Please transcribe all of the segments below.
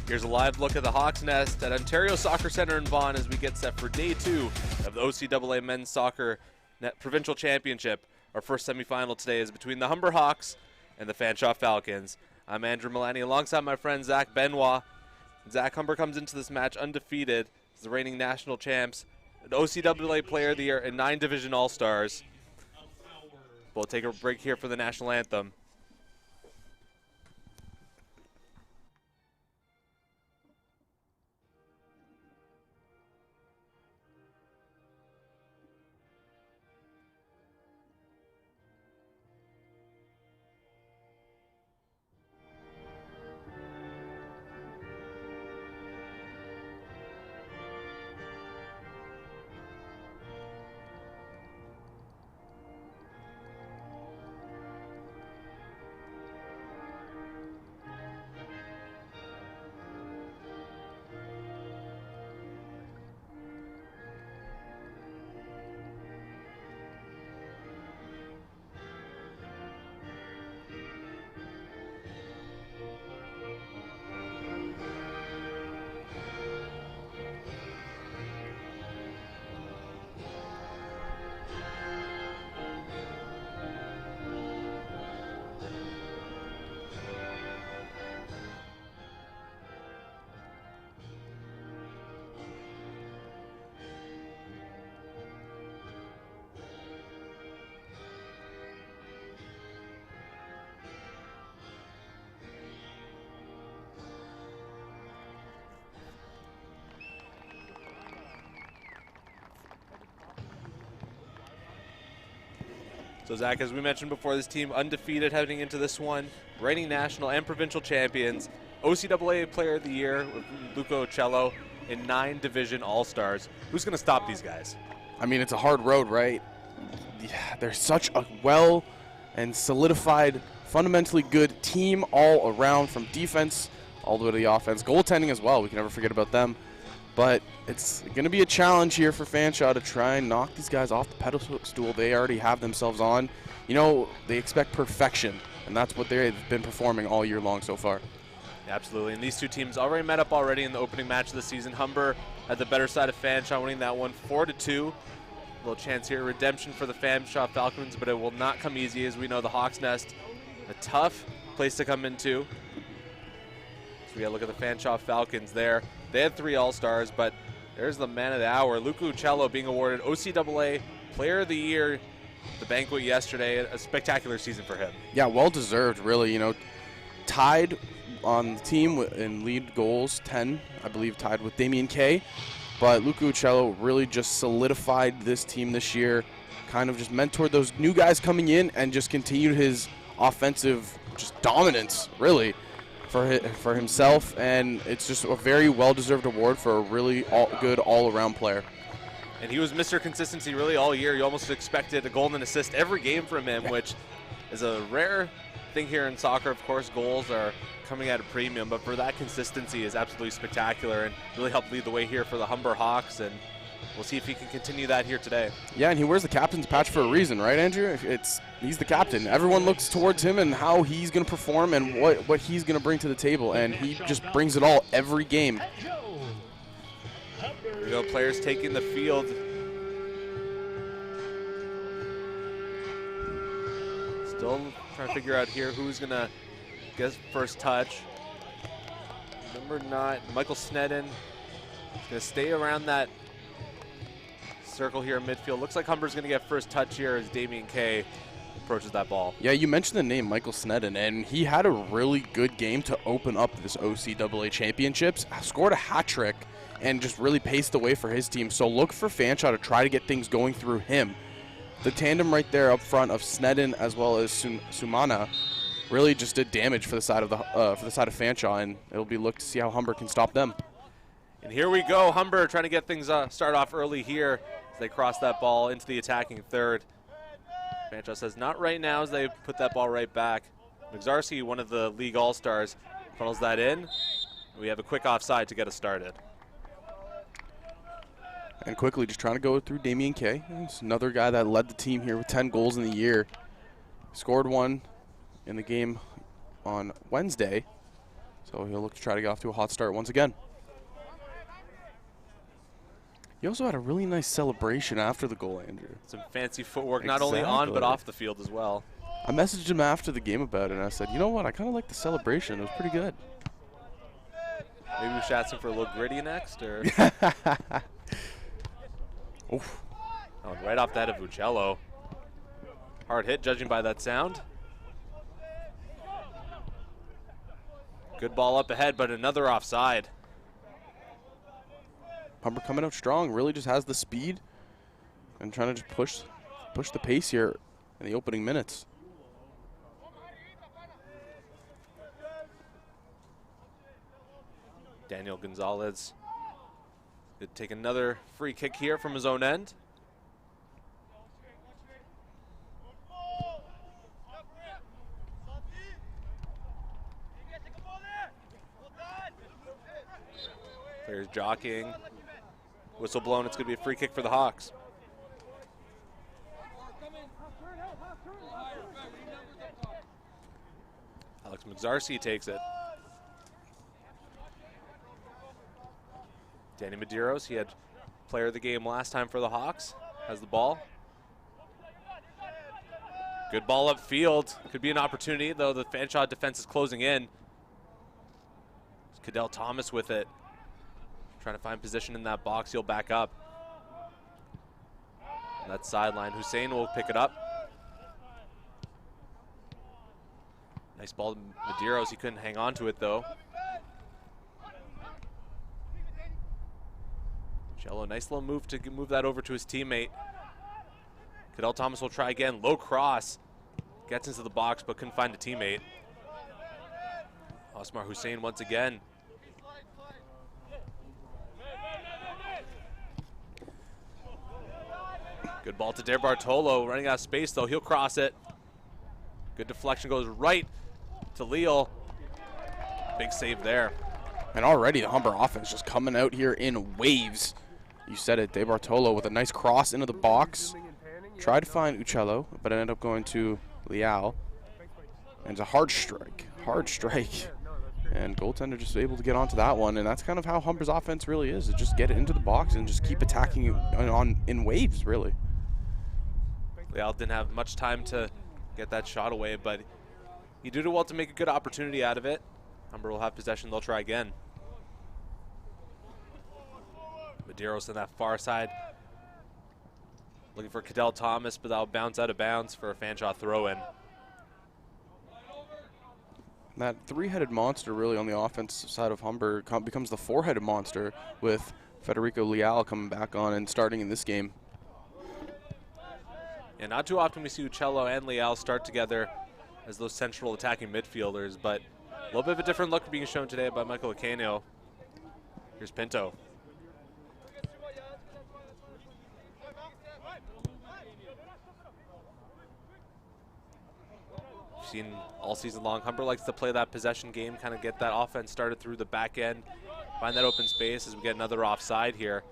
Here's a live look at the Hawks Nest at Ontario Soccer Centre in Vaughan as we get set for day 2 of the OCAA Men's Soccer Provincial Championship. Our first semifinal today is between the Humber Hawks and the Fanshawe Falcons. I'm Andrew Milani alongside my friend Zach Benoit. Zach, Humber comes into this match undefeated as the reigning national champs, an OCAA Player of the Year, and 9 Division All-Stars. We'll take a break here for the national anthem. So, Zach, as we mentioned before, this team undefeated heading into this one, reigning national and provincial champions, OCAA Player of the Year with Luca Ocello, and 9 Division All-Stars. Who's going to stop these guys? I mean, it's a hard road, right? Yeah, they're such a well and solidified, fundamentally good team all around, from defense all the way to the offense. Goaltending as well, we can never forget about them. But it's going to be a challenge here for Fanshawe to try and knock these guys off the pedestal they already have themselves on. You know, they expect perfection, and that's what they've been performing all year long so far. Absolutely, and these two teams already met up already in the opening match of the season. Humber had the better side of Fanshawe, winning that one 4-2. A little chance here, redemption for the Fanshawe Falcons, but it will not come easy. As we know, the Hawks Nest, a tough place to come into. So we got to look at the Fanshawe Falcons there. They had 3 All-Stars, but there's the man of the hour, Luca Ocello, being awarded OCAA Player of the Year at the banquet yesterday. A spectacular season for him. Yeah, well-deserved, really. You know, tied on the team in lead goals, 10, I believe, tied with Damien Kay. But Luca Ocello really just solidified this team this year, kind of just mentored those new guys coming in and just continued his offensive just dominance, really, for himself. And it's just a very well-deserved award for a really good all-around player. And he was Mr. Consistency really all year. You almost expected a goal and an assist every game from him, which is a rare thing here in soccer. Of course, goals are coming at a premium, but for that consistency is absolutely spectacular and really helped lead the way here for the Humber Hawks, and we'll see if he can continue that here today. Yeah, and he wears the captain's patch for a reason, right, Andrew? He's the captain. Everyone looks towards him and how he's going to perform and what he's going to bring to the table, and he just brings it all every game. Here we go, players taking the field. Still trying to figure out here who's going to get first touch. Number 9, Michael Snedden. He's going to stay around that circle here in midfield. Looks like Humber's going to get first touch here as Damien Kay approaches that ball. Yeah, you mentioned the name Michael Snedden, and he had a really good game to open up this OCAA championships. Scored a hat trick and just really paced the way for his team. So look for Fanshawe to try to get things going through him. The tandem right there up front of Snedden as well as Sumana really just did damage for the side of Fanshawe, and it'll be looked to see how Humber can stop them. And here we go, Humber trying to get things start off early here as they cross that ball into the attacking third. Fanshawe says not right now as they put that ball right back. McZarski, one of the league all-stars, funnels that in. We have a quick offside to get us started. And quickly just trying to go through Damien Kay. He's another guy that led the team here with 10 goals in the year. Scored one in the game on Wednesday. So he'll look to try to get off to a hot start once again. He also had a really nice celebration after the goal, Andrew. Some fancy footwork, not only on but off the field as well. I messaged him after the game about it, and I said, you know what, I kind of like the celebration. It was pretty good. Maybe we should ask him for a little gritty next, or? Oof. Oh, right off the head of Uccello. Hard hit, judging by that sound. Good ball up ahead, but another offside. Humber coming out strong, really just has the speed and trying to just push the pace here in the opening minutes. Daniel Gonzalez could take another free kick here from his own end. Players jockeying. Whistle blown, it's going to be a free kick for the Hawks. Alex Mczarski takes it. Danny Medeiros, he had player of the game last time for the Hawks, has the ball. Good ball upfield. Could be an opportunity, though the Fanshawe defense is closing in. Cadell Thomas with it. Trying to find position in that box. He'll back up. On that sideline, Hussein will pick it up. Nice ball to Medeiros. He couldn't hang on to it, though. Jello, nice little move to move that over to his teammate. Cadell Thomas will try again. Low cross. Gets into the box, but couldn't find a teammate. Osmar Hussein once again. Good ball to De Bartolo, running out of space though, he'll cross it. Good deflection, goes right to Leal. Big save there. And already the Humber offense just coming out here in waves. You said it, De Bartolo with a nice cross into the box. Tried to find Uccello, but ended up going to Leal. And it's a hard strike. And goaltender just able to get onto that one, and that's kind of how Humber's offense really is just get it into the box and just keep attacking in waves, really. Leal didn't have much time to get that shot away, but he did well to make a good opportunity out of it. Humber will have possession, they'll try again. Medeiros on that far side. Looking for Cadell Thomas, but that'll bounce out of bounds for a Fanshawe throw-in. That three-headed monster really on the offensive side of Humber becomes the four-headed monster with Federico Leal coming back on and starting in this game. And not too often we see Uccello and Leal start together as those central attacking midfielders, but a little bit of a different look being shown today by Michael Acanio. Here's Pinto. We've seen all season long, Humber likes to play that possession game, kind of get that offense started through the back end, find that open space as we get another offside here.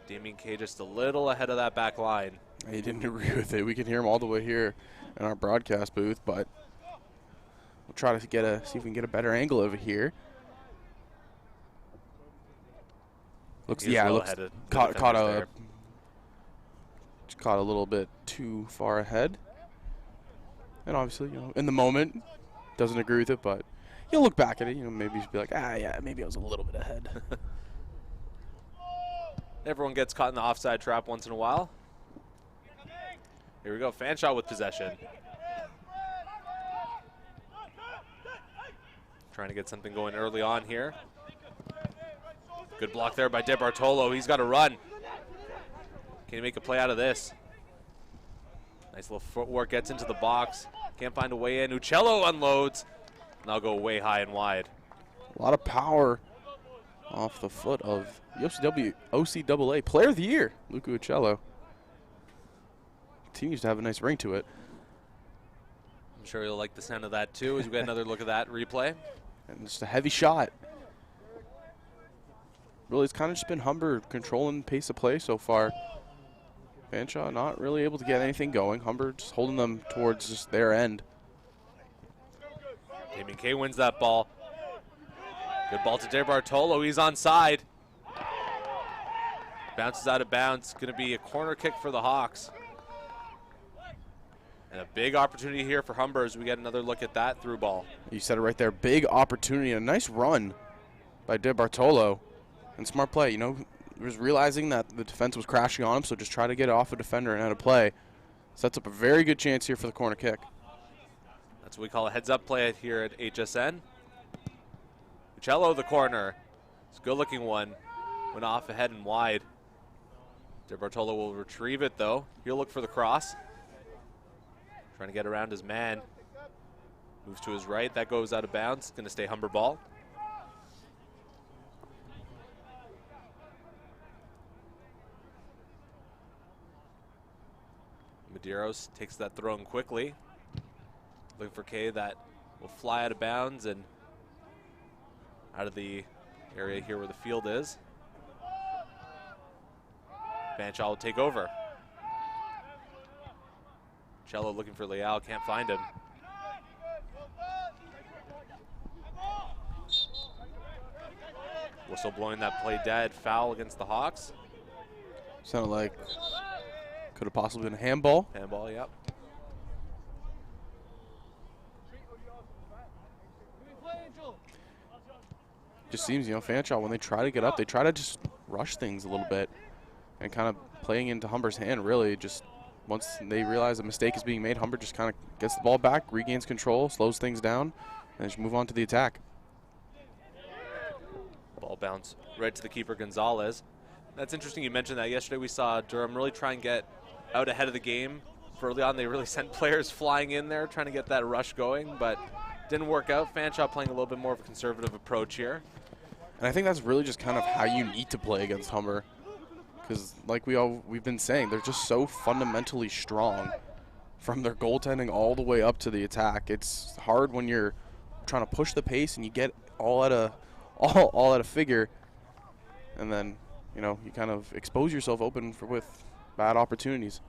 Damien K just a little ahead of that back line. He didn't agree with it. We can hear him all the way here in our broadcast booth, but we'll try to see if we can get a better angle over here. Looks caught a little bit too far ahead. And obviously, in the moment, doesn't agree with it, but you'll look back at it, maybe be like, yeah, maybe I was a little bit ahead. Everyone gets caught in the offside trap once in a while. Here we go, Fanshawe with possession. Trying to get something going early on here. Good block there by De Bartolo. He's got to run. Can he make a play out of this? Nice little footwork, gets into the box. Can't find a way in. Uccello unloads. And I'll go way high and wide. A lot of power off the foot of the OCAA Player of the Year, Luca Uccello. Continues to have a nice ring to it. I'm sure you'll like the sound of that too as we get another look at that replay. And just a heavy shot. Really, it's kind of just been Humber controlling the pace of play so far. Fanshawe not really able to get anything going. Humber just holding them towards just their end. Damien K wins that ball. Good ball to De Bartolo. He's onside. Bounces out of bounds. Going to be a corner kick for the Hawks. And a big opportunity here for Humber as we get another look at that through ball. You said it right there. Big opportunity. A nice run by De Bartolo. And smart play. You know, he was realizing that the defense was crashing on him, so just try to get it off a defender and out of play. Sets up a very good chance here for the corner kick. That's what we call a heads-up play here at HSN. Uccello, the corner. It's a good-looking one. Went off ahead and wide. De Bartolo will retrieve it, though. He'll look for the cross. Trying to get around his man. Moves to his right. That goes out of bounds. Going to stay Humber ball. Medeiros takes that throw in quickly. Looking for K, that will fly out of bounds and out of the area here where the field is. Fanshawe will take over. Cello looking for Leal, can't find him. Whistle blowing that play dead. Foul against the Hawks. Sounded like could have possibly been a handball. Handball, yep. Just seems, you know, Fanshawe, when they try to get up, they try to just rush things a little bit and kind of playing into Humber's hand, really. Just once they realize a mistake is being made, Humber just kind of gets the ball back, regains control, slows things down, and just move on to the attack. Ball bounce right to the keeper, Gonzalez. That's interesting you mentioned that. Yesterday we saw Durham really try and get out ahead of the game. Early on, they really sent players flying in there trying to get that rush going, but didn't work out. Fanshawe playing a little bit more of a conservative approach here. And I think that's really just kind of how you need to play against Humber, because like we've been saying, they're just so fundamentally strong from their goaltending all the way up to the attack. It's hard when you're trying to push the pace and you get all at a figure, and then you know you kind of expose yourself open with bad opportunities.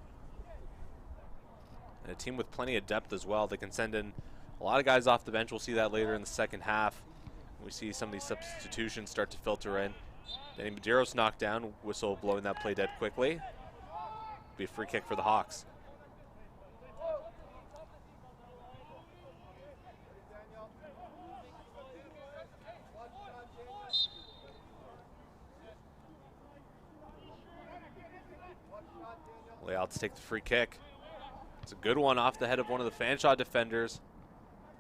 And a team with plenty of depth as well. They can send in a lot of guys off the bench. We'll see that later in the second half. We see some of these substitutions start to filter in. Danny Medeiros knocked down, whistle blowing that play dead quickly. Be a free kick for the Hawks. Layouts take the free kick. It's a good one off the head of one of the Fanshawe defenders.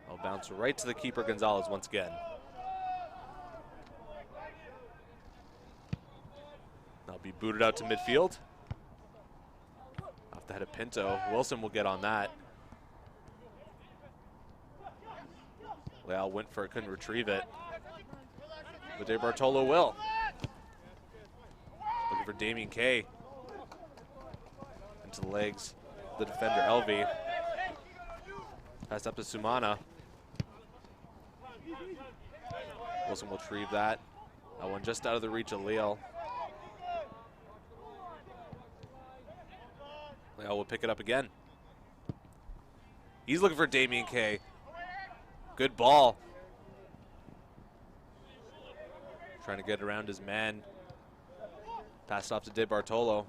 I'll bounce right to the keeper, Gonzalez, once again. That'll be booted out to midfield. Off the head of Pinto. Wilson will get on that. Leal went for it, couldn't retrieve it. But De Bartolo will. Looking for Damien K. Into the legs of the defender, Elvey. Pass up to Sumana. Wilson will retrieve that. That one just out of the reach of Leal. Leal will pick it up again. He's looking for Damien K. Good ball. Trying to get around his man. Passed off to De Bartolo.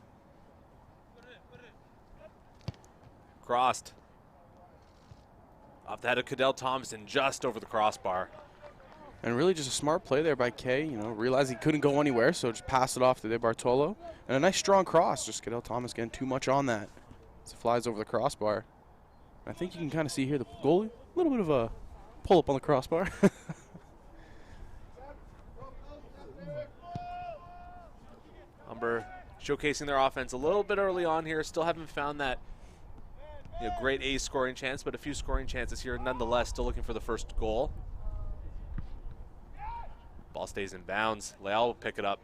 Crossed. Off the head of Cadell Thompson, just over the crossbar. And really just a smart play there by Kay. You know, realized he couldn't go anywhere, so just pass it off to De Bartolo. And a nice strong cross. Just Cadell Thomas getting too much on that. As it flies over the crossbar. I think you can kind of see here the goalie, a little bit of a pull up on the crossbar. Humber showcasing their offense a little bit early on here. Still haven't found that great A scoring chance, but a few scoring chances here nonetheless. Still looking for the first goal. Ball stays in bounds. Leal will pick it up.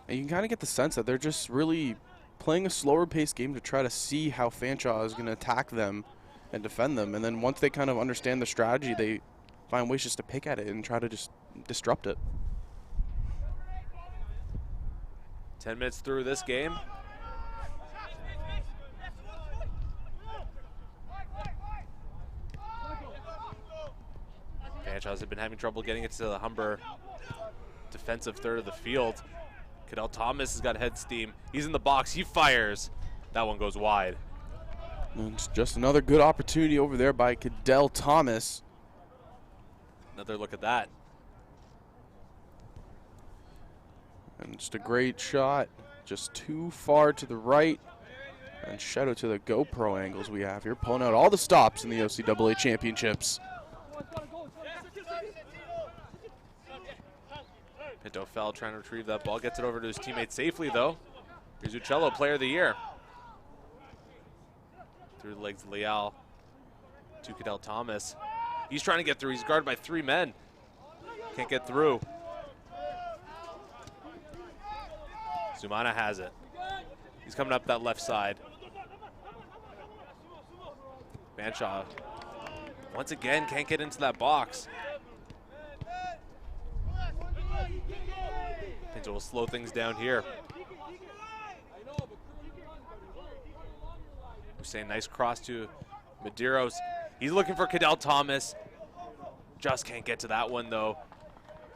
And you can kind of get the sense that they're just really playing a slower paced game to try to see how Fanshawe is going to attack them and defend them. And then once they kind of understand the strategy, they find ways just to pick at it and try to just disrupt it. 10 minutes through this game. Fanshawe's have been having trouble getting it to the Humber defensive third of the field. Cadell Thomas has got head steam. He's in the box. He fires. That one goes wide. And it's just another good opportunity over there by Cadell Thomas. Another look at that. And just a great shot. Just too far to the right. And shout out to the GoPro angles we have here, pulling out all the stops in the OCAA championships. Pinto fell trying to retrieve that ball. Gets it over to his teammate safely, though. Here's Uccello, player of the year. Through the legs of Leal to Cadell Thomas. He's trying to get through. He's guarded by 3 men. Can't get through. Zumana has it. He's coming up that left side. Fanshawe, once again, can't get into that box. Pinto will slow things down here. Hussein, nice cross to Medeiros. He's looking for Cadell Thomas. Just can't get to that one, though.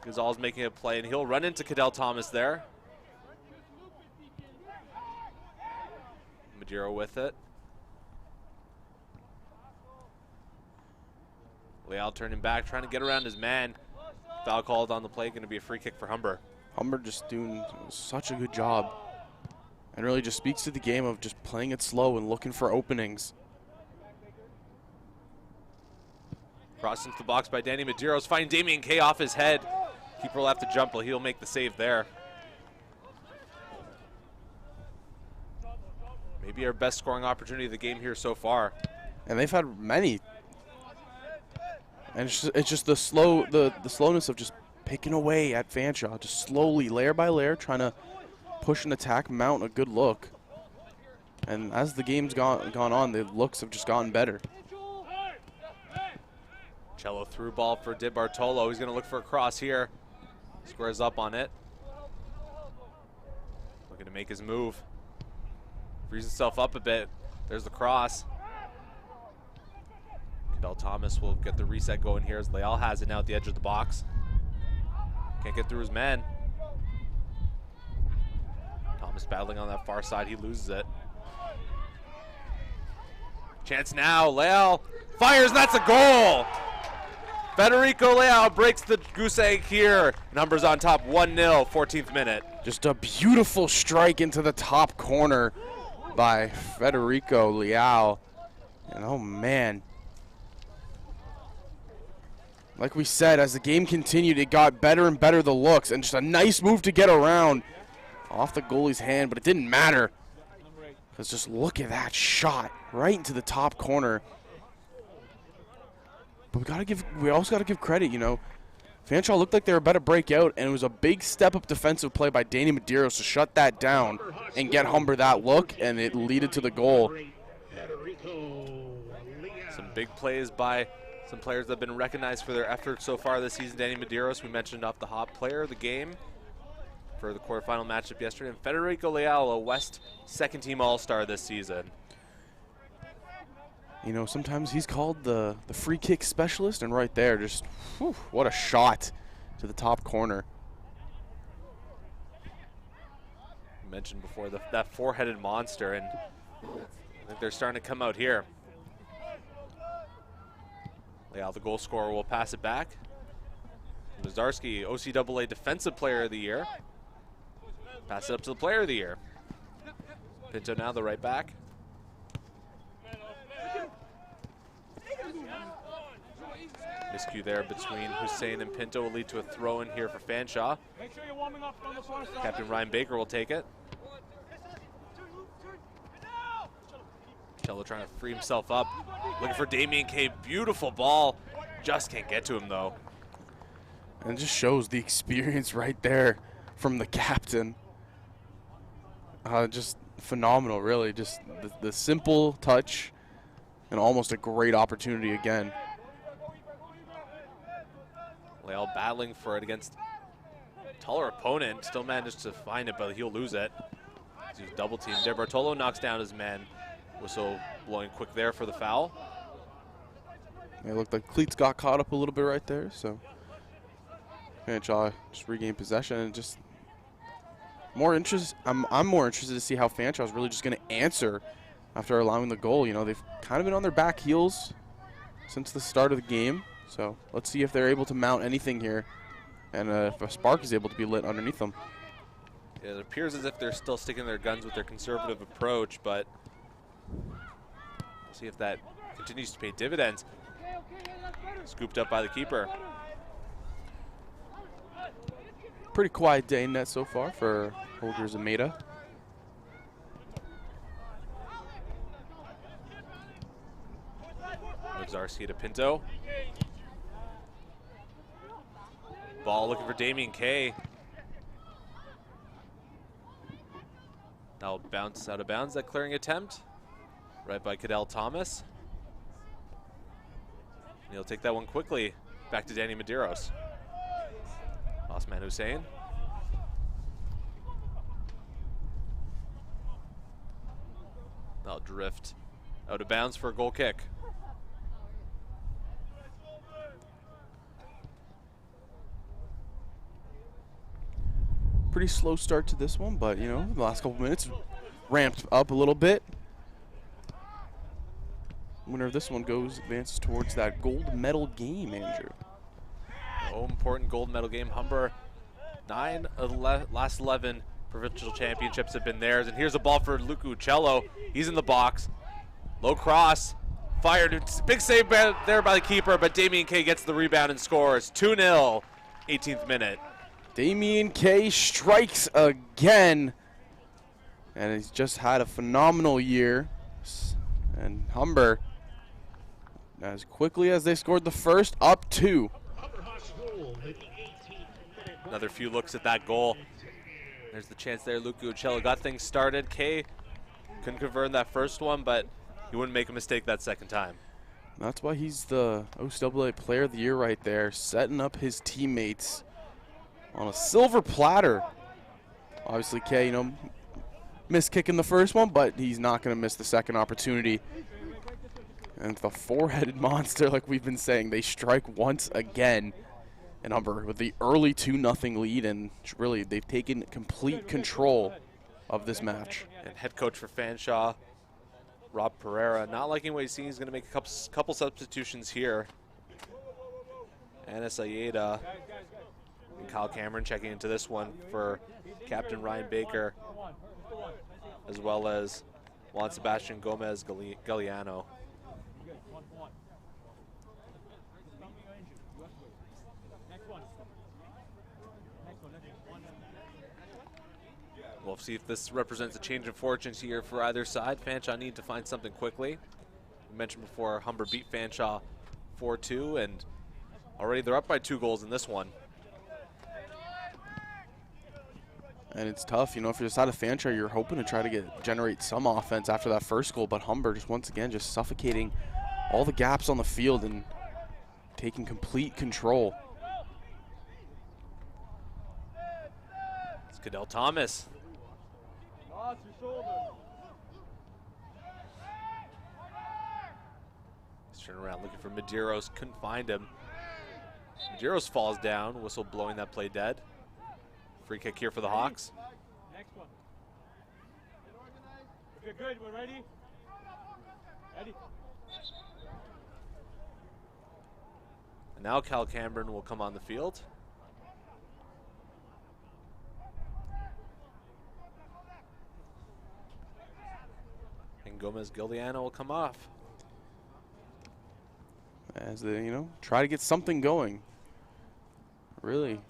Gazal's making a play, and he'll run into Cadell Thomas there. Madeiro with it. Leal turning back, trying to get around his man. Foul called on the play, going to be a free kick for Humber. Humber just doing such a good job. And really just speaks to the game of just playing it slow and looking for openings. Crossed into the box by Danny Medeiros. Find Damien K off his head. Keeper will have to jump, but he'll make the save there. Maybe our best scoring opportunity of the game here so far. And they've had many. And it's just the slowness of just picking away at Fanshawe, just slowly, layer by layer, trying to push an attack, mount a good look. And as the game's gone on, the looks have just gotten better. Cello through ball for Di Bartolo. He's going to look for a cross here. Squares up on it. Looking to make his move. Frees himself up a bit. There's the cross. Cadell Thomas will get the reset going here as Leal has it now at the edge of the box. Can't get through his man. Thomas battling on that far side. He loses it. Chance now. Leal fires, and that's a goal. Federico Leal breaks the goose egg here. Numbers on top, 1-0, 14th minute. Just a beautiful strike into the top corner by Federico Leal. And oh man. Like we said, as the game continued, it got better and better, the looks, and just a nice move to get around off the goalie's hand, but it didn't matter. Because just look at that shot right into the top corner. But we also got to give credit, you know. Fanshawe looked like they were about to break out, and it was a big step-up defensive play by Danny Medeiros to shut that down and get Humber that look, and it led to the goal. Some big plays by some players that have been recognized for their efforts so far this season. Danny Medeiros, we mentioned off the hop, player of the game for the quarterfinal matchup yesterday. And Federico Leal, a West second-team All-Star this season. You know, sometimes he's called the free kick specialist, and right there, just whew, what a shot to the top corner. You mentioned before that four-headed monster, and I think they're starting to come out here. Leal, the goal scorer, will pass it back. Mazarski, OCAA Defensive Player of the Year. Pass it up to the Player of the Year. Pinto now the right back. Miscue there between Hussein and Pinto will lead to a throw-in here for Fanshawe. Captain Ryan Baker will take it. Cello trying to free himself up. Looking for Damien K. Beautiful ball. Just can't get to him, though. And it just shows the experience right there from the captain. Just phenomenal, really. Just the simple touch and almost a great opportunity again. Leal battling for it against a taller opponent. Still managed to find it, but he'll lose it. He's double team. De Bartolo knocks down his man. Whistle blowing quick there for the foul. It looked like cleats got caught up a little bit right there, so Fanshawe just regained possession and just more interest. I'm more interested to see how Fanshawe is really just going to answer after allowing the goal. You know, they've kind of been on their back heels since the start of the game, so let's see if they're able to mount anything here and if a spark is able to be lit underneath them. It appears as if they're still sticking their guns with their conservative approach, but see if that continues to pay dividends. Scooped up by the keeper. Pretty quiet day in net so far for Holger Zameda. Moves RC to Pinto. Ball looking for Damien Kay. Now bounce out of bounds, that clearing attempt. Right by Cadell Thomas. And he'll take that one quickly. Back to Danny Medeiros. Osman Hussein. That'll drift out of bounds for a goal kick. Pretty slow start to this one, but you know, the last couple minutes ramped up a little bit. Winner of this one advances towards that gold medal game, Andrew. Oh, important gold medal game. Humber, 9 of the last 11 provincial championships have been theirs. And here's a ball for Luca Uccello. He's in the box. Low cross. Fired. Big save there by the keeper, but Damien Kay gets the rebound and scores. 2-0, 18th minute. Damien Kay strikes again. And he's just had a phenomenal year. And Humber, as quickly as they scored the first, up 2. Another few looks at that goal. There's the chance there. Luca Uccello got things started. Kay couldn't convert that first one, but he wouldn't make a mistake that second time. That's why he's the OCAA Player of the Year right there, setting up his teammates on a silver platter. Obviously, Kay, you know, missed kicking the first one, but he's not going to miss the second opportunity. And the four-headed monster, like we've been saying, they strike once again. And Humber with the early 2-0 lead, and really they've taken complete control of this match. And head coach for Fanshawe, Rob Pereira, not liking what he's seeing. He's going to make a couple substitutions here. Anis Ayeda and Kyle Cameron checking into this one for Captain Ryan Baker, as well as Juan Sebastian Gomez Galliano. We'll see if this represents a change of fortunes here for either side. Fanshawe need to find something quickly. We mentioned before, Humber beat Fanshawe 4-2, and already they're up by 2 goals in this one. And it's tough, you know, if you're side of Fanshawe, you're hoping to try to generate some offense after that first goal, but Humber just once again just suffocating all the gaps on the field and taking complete control. It's Cadell Thomas. He's turning around looking for Medeiros, couldn't find him. Medeiros falls down, whistle blowing that play dead. Free kick here for the Hawks. Next one. If you're good, we're ready. Ready. And now Cal Cameron will come on the field. And Gomez Galliano will come off. As they, you know, try to get something going. Really.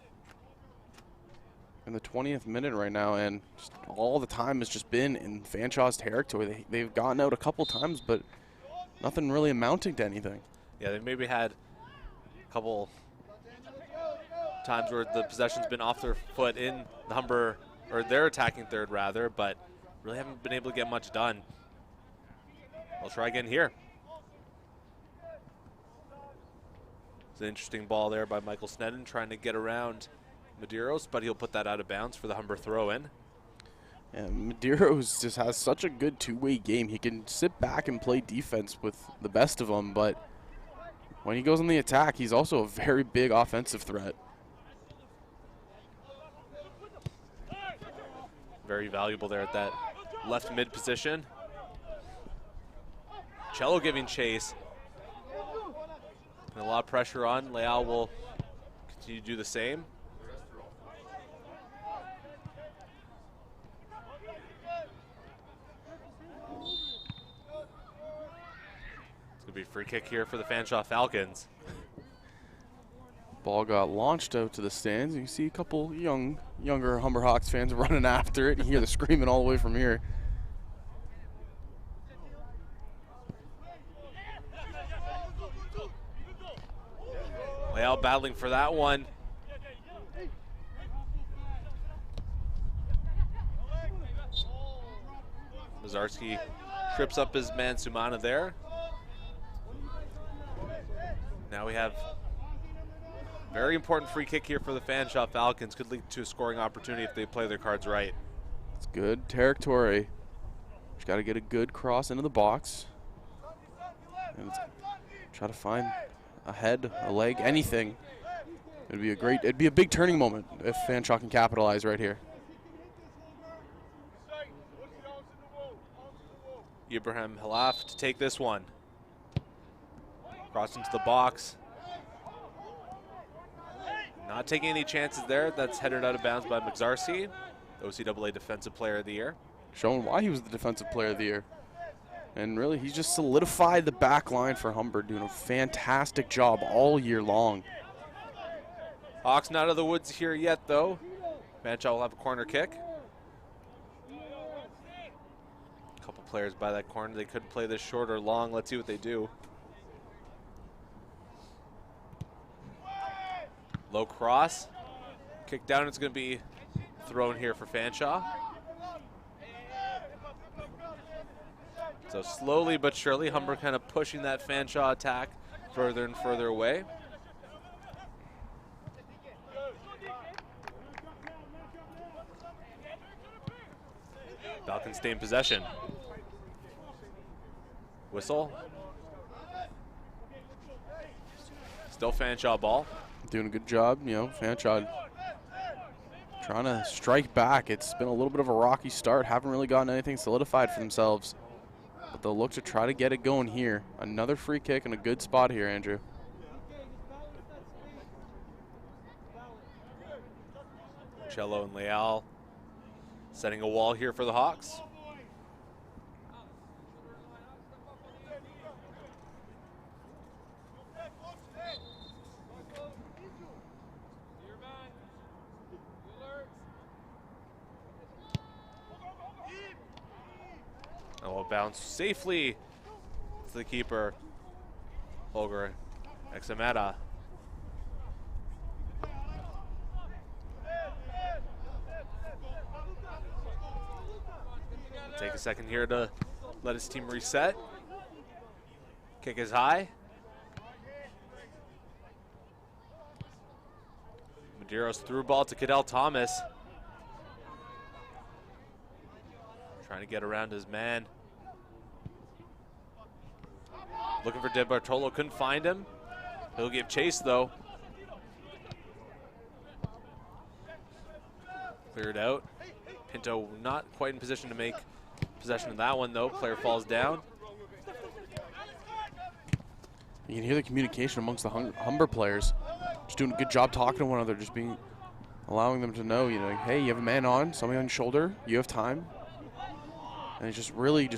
In the 20th minute right now, and just all the time has just been in Fanshawe's territory. They've gotten out a couple times, but nothing really amounting to anything. Yeah, they've maybe had a couple times where the possession's been off their foot in the Humber, or their attacking third rather, but really haven't been able to get much done. We'll try again here. It's an interesting ball there by Michael Snedden trying to get around Medeiros, but he'll put that out of bounds for the Humber throw-in. And Medeiros just has such a good two-way game. He can sit back and play defense with the best of them, but when he goes on the attack, he's also a very big offensive threat. Very valuable there at that left mid position. Cello giving chase. And a lot of pressure on. Leal will continue to do the same. It's going to be a free kick here for the Fanshawe Falcons. Ball got launched out to the stands. You can see a couple younger Humber Hawks fans running after it. You hear the screaming all the way from here. Leal battling for that one. Mazarski trips up his man Sumana there. Now we have very important free kick here for the Fanshawe Falcons. Could lead to a scoring opportunity if they play their cards right. It's good territory. Just got to get a good cross into the box. And try to find a head, a leg, anything. It'd be a big turning moment if Fanshawe can capitalize right here. Ibrahim Halaf to take this one. Cross into the box. Not taking any chances there. That's headed out of bounds by Mazarski, OCAA Defensive Player of the Year. Showing why he was the Defensive Player of the Year. And really, he's just solidified the back line for Humber, doing a fantastic job all year long. Hawks not out of the woods here yet, though. Fanshawe will have a corner kick. A couple players by that corner. They could play this short or long. Let's see what they do. Low cross. Kick down. It's going to be thrown here for Fanshawe. So slowly but surely, Humber kind of pushing that Fanshawe attack further and further away. Falcons stay in possession. Whistle. Still Fanshawe ball. Doing a good job, Fanshawe trying to strike back. It's been a little bit of a rocky start. Haven't really gotten anything solidified for themselves. But they'll look to try to get it going here. Another free kick and a good spot here, Andrew. Cello and Leal setting a wall here for the Hawks. And will bounce safely to the keeper, Holger Exameta. Take a second here to let his team reset. Kick is high. Medeiros through ball to Cadell Thomas. Trying to get around his man. Looking for De Bartolo, couldn't find him. He'll give chase though. Cleared out. Pinto not quite in position to make possession of that one though. Player falls down. You can hear the communication amongst the Humber players. Just doing a good job talking to one another, allowing them to know, hey, you have a man on, somebody on your shoulder, you have time. And it's just really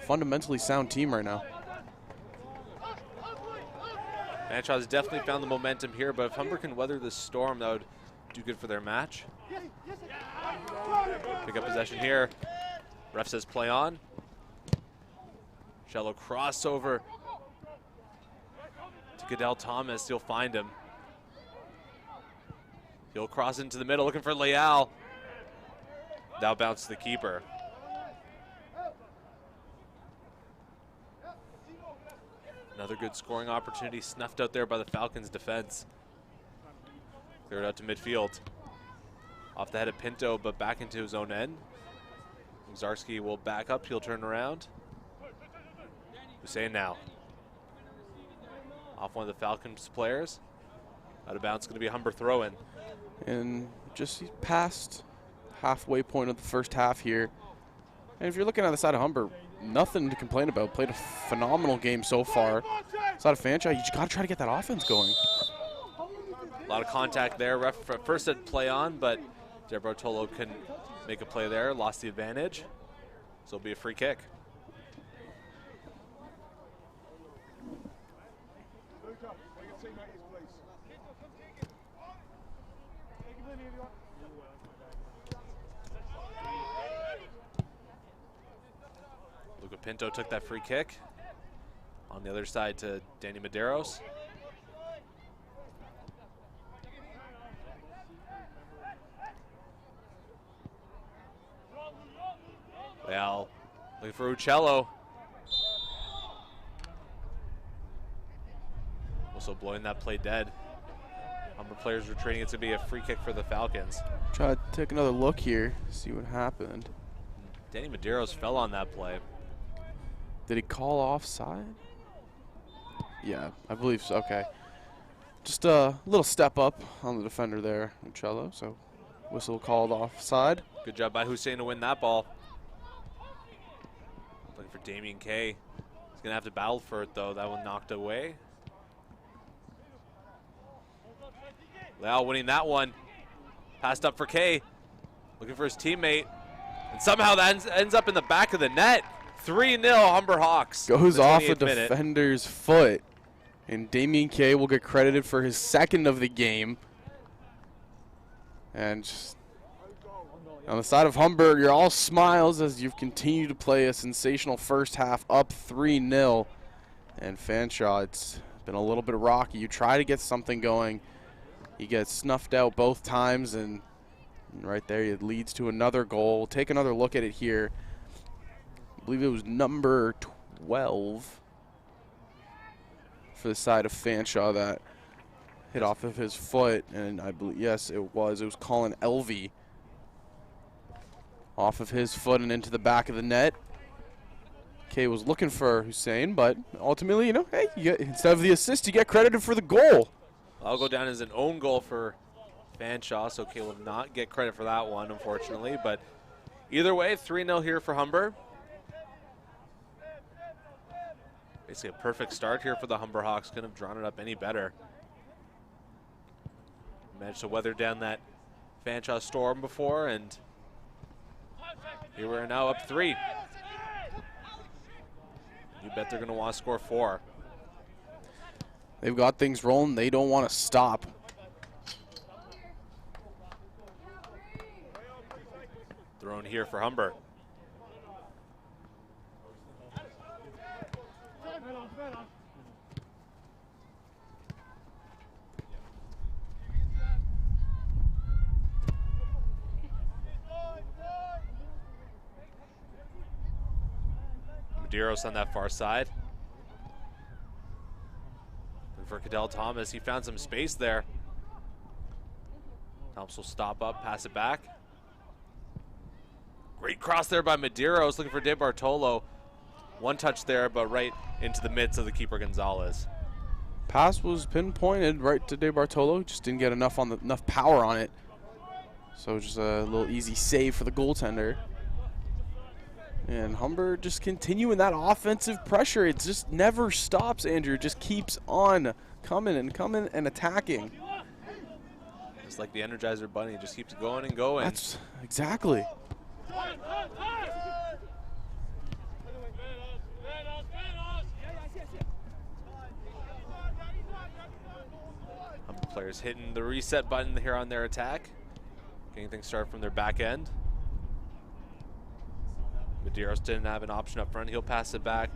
fundamentally sound team right now. Fanshawe has definitely found the momentum here, but if Humber can weather this storm, that would do good for their match. Pick up possession here. Ref says play on. Shallow crossover to Cadell Thomas. He'll find him. He'll cross into the middle, looking for Leal. Now bounce to the keeper. Another good scoring opportunity snuffed out there by the Falcons defense. Cleared out to midfield. Off the head of Pinto, but back into his own end. Zarski will back up, he'll turn around. Hussein now. off one of the Falcons players. Out of bounds, going to be a Humber throw-in. And just past halfway point of the first half here. And if you're looking at the side of Humber, nothing to complain about. Played a phenomenal game so far. Side of Fanshawe, you just got to try to get that offense going. A lot of contact there. Ref first said play on, but De Bartolo couldn't make a play there. Lost the advantage. So it'll be a free kick. Pinto took that free kick. On the other side to Danny Medeiros. Well, looking for Uccello. Also blowing that play dead. Humber players retreating. It's going to be a free kick for the Falcons. Try to take another look here, see what happened. Danny Medeiros fell on that play. Did he call offside? Yeah, I believe so. Okay. Just a little step up on the defender there, Uccello. So whistle called offside. Good job by Hussein to win that ball. Looking for Damien Kay. He's going to have to battle for it, though. That one knocked away. Leal winning that one. Passed up for Kay. Looking for his teammate. And somehow that ends up in the back of the net. 3-0 Humber Hawks. Goes off a defender's foot. And Damien Kay will get credited for his second of the game. And just on the side of Humber, you're all smiles as you've continued to play a sensational first half, up 3-0. And Fanshawe, it's been a little bit rocky. You try to get something going. You get snuffed out both times, and right there it leads to another goal. We'll take another look at it here. I believe it was number 12 for the side of Fanshawe that hit off of his foot, and I believe, yes, it was Colin Elvey off of his foot and into the back of the net. Kay was looking for Hussein, but ultimately, you know, hey, instead of the assist, you get credited for the goal. I'll go down as an own goal for Fanshawe, so Kay will not get credit for that one, unfortunately. But either way, 3-0 here for Humber. Basically a perfect start here for the Humber Hawks. Couldn't have drawn it up any better. Managed to weather down that Fanshawe storm before, and here we are now up 3. You bet they're going to want to score 4. They've got things rolling. They don't want to stop. Thrown here for Humber. Medeiros on that far side. And for Cadell Thomas, he found some space there. Thomas will stop up, pass it back. Great cross there by Medeiros, looking for De Bartolo. One touch there, but right into the midst of the keeper Gonzalez. Pass was pinpointed right to De Bartolo, just didn't get enough power on it. So just a little easy save for the goaltender. And Humber just continuing that offensive pressure. It just never stops, Andrew. It just keeps on coming and attacking. Just like the Energizer Bunny, it just keeps going and going. That's exactly. Humber players hitting the reset button here on their attack. Getting things started from their back end. Medeiros didn't have an option up front. He'll pass it back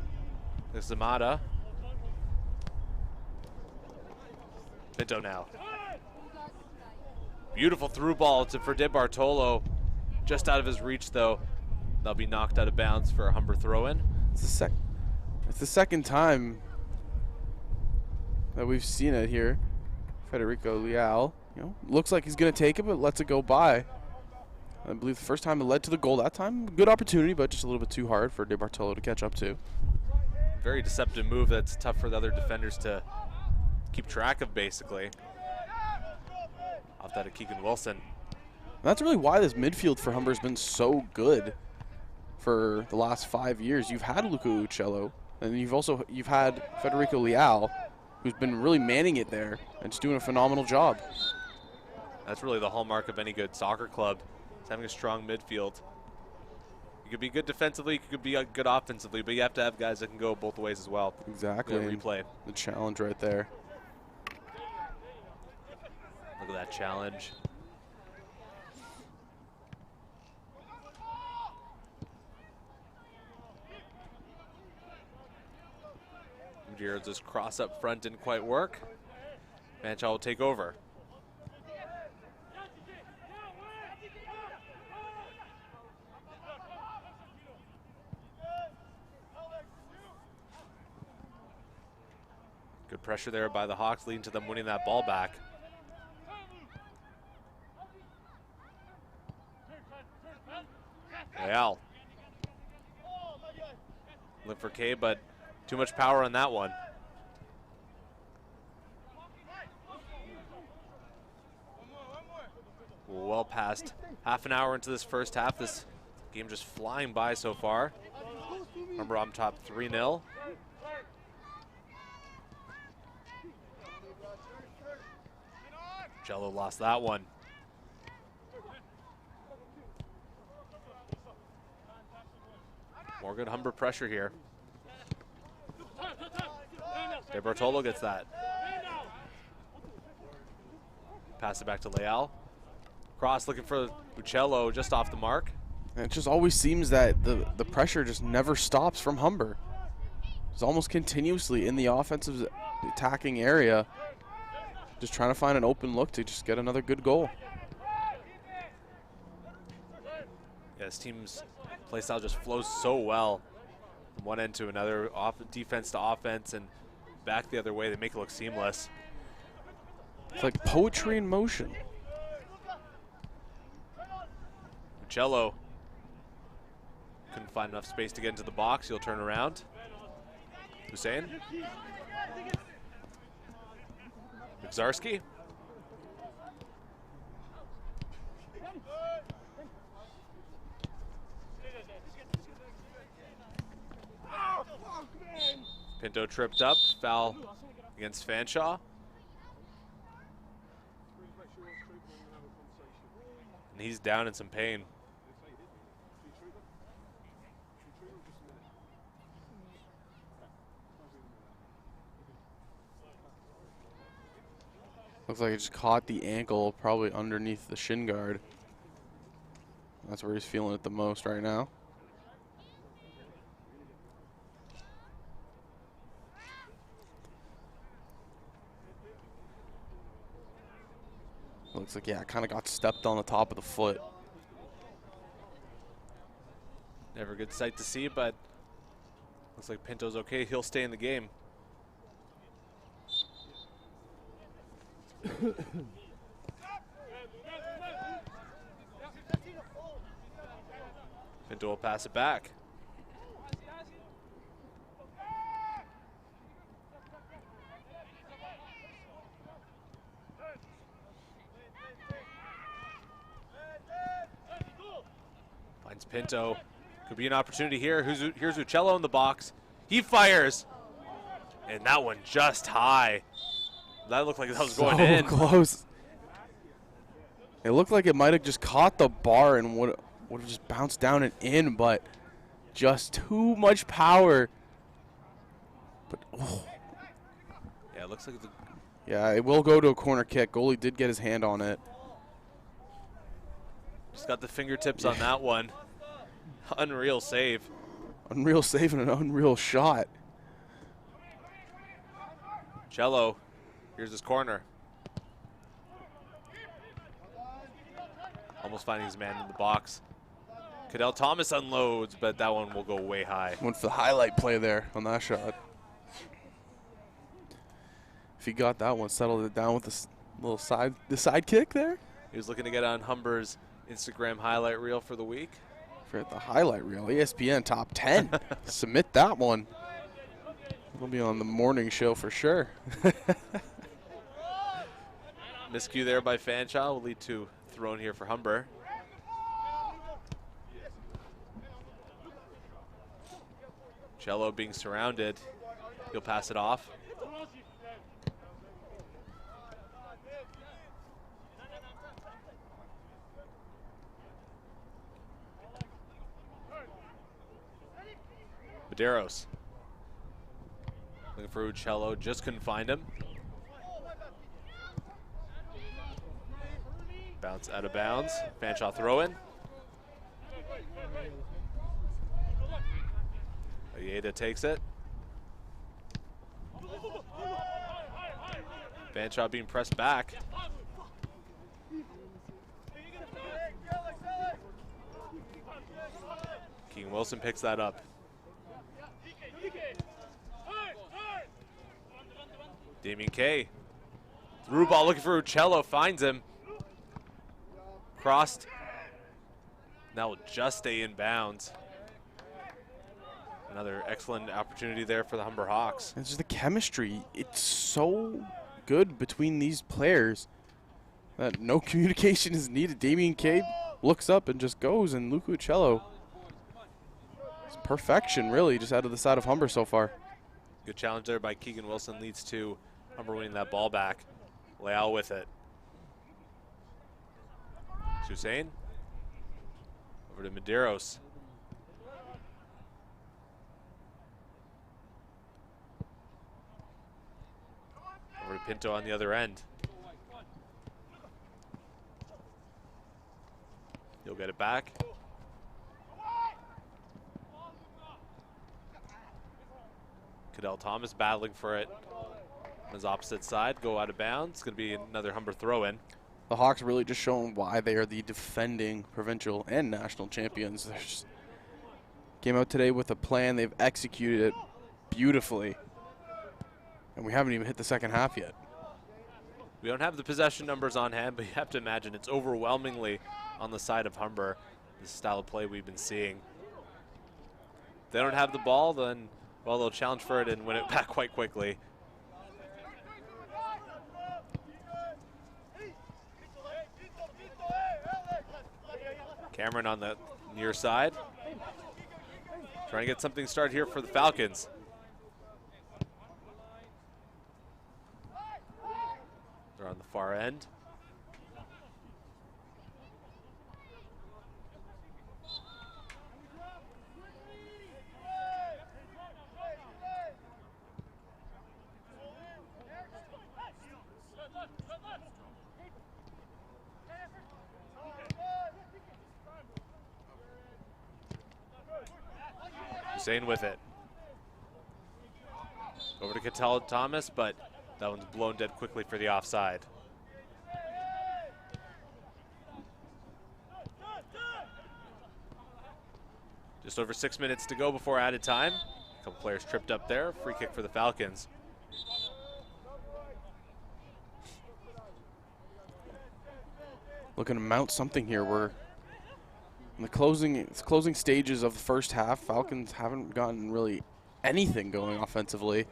to Zamata. Pinto now. Beautiful through ball for De Bartolo. Just out of his reach, though. That'll be knocked out of bounds for a Humber throw-in. It's the second time that we've seen it here. Federico Leal, looks like he's going to take it, but lets it go by. I believe the first time it led to the goal that time. Good opportunity, but just a little bit too hard for De Bartolo to catch up to. Very deceptive move that's tough for the other defenders to keep track of, basically. Off that of Keegan Wilson. That's really why this midfield for Humber has been so good for the last 5 years. You've had Luca Uccello, and you've had Federico Leal, who's been really manning it there and just doing a phenomenal job. That's really the hallmark of any good soccer club, is having a strong midfield. You could be good defensively, you could be good offensively, but you have to have guys that can go both ways as well. Exactly. Replay. The challenge right there. Look at that challenge. Gerard's cross up front didn't quite work. Fanshawe will take over. Good pressure there by the Hawks, leading to them winning that ball back. Real. Look for K, but too much power on that one. Well past half an hour into this first half. This game just flying by so far. Remember, I'm top 3-0. Jello lost that one. More good Humber pressure here. De Bartolo gets that. Pass it back to Leal. Cross looking for Uccello, just off the mark. And it just always seems that the pressure just never stops from Humber. It's almost continuously in the offensive attacking area, just trying to find an open look to just get another good goal. Yeah, this team's play style just flows so well from one end to another, defense to offense, and back the other way. They make it look seamless. It's like poetry in motion. Uccello couldn't find enough space to get into the box. He'll turn around. Hussein. Mczarski. Pinto tripped up, foul against Fanshawe. And he's down in some pain. Looks like it just caught the ankle, probably underneath the shin guard. That's where he's feeling it the most right now. Looks like, yeah, it kind of got stepped on the top of the foot. Never a good sight to see, but looks like Pinto's okay. He'll stay in the game. Pinto will pass it back. Finds Pinto. Could be an opportunity here. Here's Uccello in the box. He fires. And that one just high. That looked like that was going in. So close. It looked like it might have just caught the bar and would have just bounced down and in, but just too much power. But oh. Yeah, it looks like the Yeah, it will go to a corner kick. Goalie did get his hand on it. just got the fingertips on that one. Unreal save. Unreal save and an unreal shot. Cello, here's his corner. Almost finding his man in the box. Cadell Thomas unloads, but that one will go way high. Went for the highlight play there on that shot. If he got that one, settled it down with this little side kick there. He was looking to get on Humber's Instagram highlight reel for the week. For the highlight reel, ESPN top 10. Submit that one. It'll be on the morning show for sure. Miscue there by Fanshawe will lead to thrown here for Humber. Cello being surrounded. He'll pass it off. Medeiros. Looking for Uccello, just couldn't find him. Bounce out of bounds. Fanshawe throw in. Ayeda takes it. Fanshawe being pressed back. Keegan Wilson picks that up. Damien K. Through ball looking for Uccello, finds him. Crossed. That will just stay in bounds. Another excellent opportunity there for the Humber Hawks. It's just the chemistry. It's so good between these players that no communication is needed. Damien K looks up and just goes, and Luke Uccello. It's perfection, really, just out of the side of Humber so far. Good challenge there by Keegan Wilson, leads to Humber winning that ball back. Leal with it. Hussein. Over to Medeiros. Over to Pinto on the other end. He'll get it back. Cadell Thomas battling for it on his opposite side. Go out of bounds. It's going to be another Humber throw-in. The Hawks really just showing why they are the defending provincial and national champions. They just came out today with a plan. They've executed it beautifully. And we haven't even hit the second half yet. We don't have the possession numbers on hand, but you have to imagine it's overwhelmingly on the side of Humber, the style of play we've been seeing. If they don't have the ball, then, well, they'll challenge for it and win it back quite quickly. Cameron on the near side. Trying to get something started here for the Falcons. They're on the far end. Hussein with it. Over to Cadell Thomas, but that one's blown dead quickly for the offside. Just over 6 minutes to go before added time. A couple players tripped up there. Free kick for the Falcons. Looking to mount something here. We're in the closing stages of the first half. Falcons haven't gotten really anything going offensively.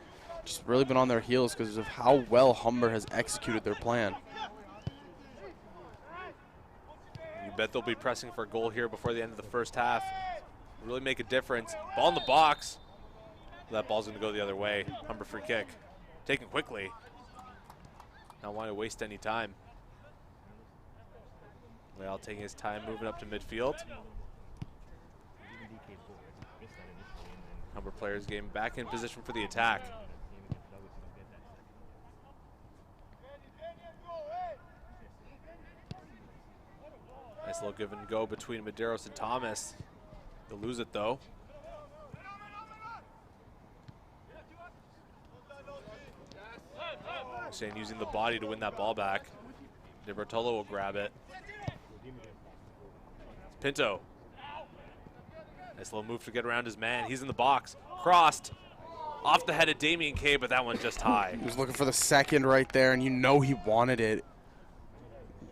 Just really been on their heels because of how well Humber has executed their plan. You bet they'll be pressing for a goal here before the end of the first half. Really make a difference. Ball in the box. That ball's going to go the other way. Humber free kick. Taken quickly. Not wanting to waste any time. Leal taking his time, moving up to midfield. Humber players getting back in position for the attack. Nice little give and go between Medeiros and Thomas. They'll lose it though. Hussein using the body to win that ball back. De Bertolo will grab it. Pinto. Nice little move to get around his man. He's in the box. Crossed. Off the head of Damien K, but that one just high. He was looking for the second right there, and you know he wanted it.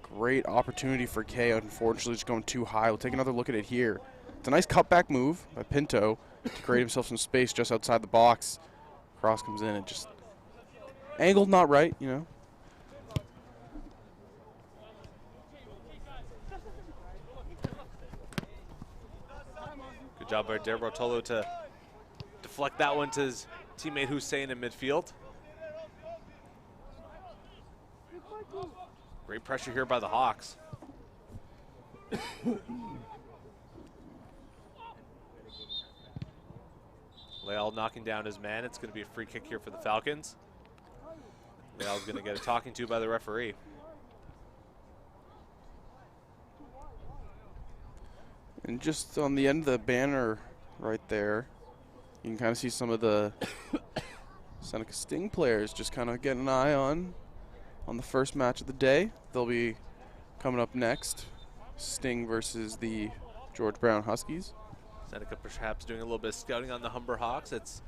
Great opportunity for K. Unfortunately, just going too high. We'll take another look at it here. It's a nice cutback move by Pinto to create himself some space just outside the box. Cross comes in and just angled not right, you know. job by Derbertolo to deflect that one to his teammate Hussein in midfield. Great pressure here by the Hawks. Leal knocking down his man. It's going to be a free kick here for the Falcons. Leal's going to get a talking to by the referee. And just on the end of the banner right there, you can kind of see some of the Seneca Sting players just kind of getting an eye on the first match of the day. They'll be coming up next, Sting versus the George Brown Huskies. Seneca perhaps doing a little bit of scouting on the Humber Hawks. It's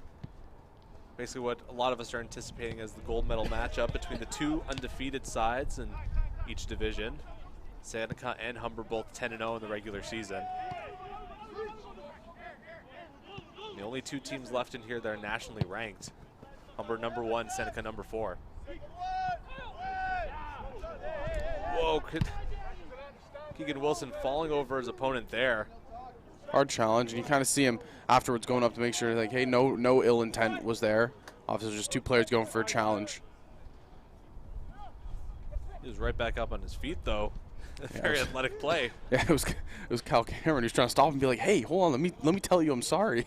basically what a lot of us are anticipating as the gold medal matchup between the two undefeated sides in each division. Seneca and Humber both 10-0 in the regular season. The only two teams left in here that are nationally ranked. Humber #1, Seneca #4. Whoa, Keegan Wilson falling over his opponent there. Hard challenge, and you kind of see him afterwards going up to make sure, like, hey, no ill intent was there. Obviously, just two players going for a challenge. He was right back up on his feet, though. Very athletic play. Yeah, it was Cal Cameron who's trying to stop him and be like, hey, hold on, let me tell you I'm sorry.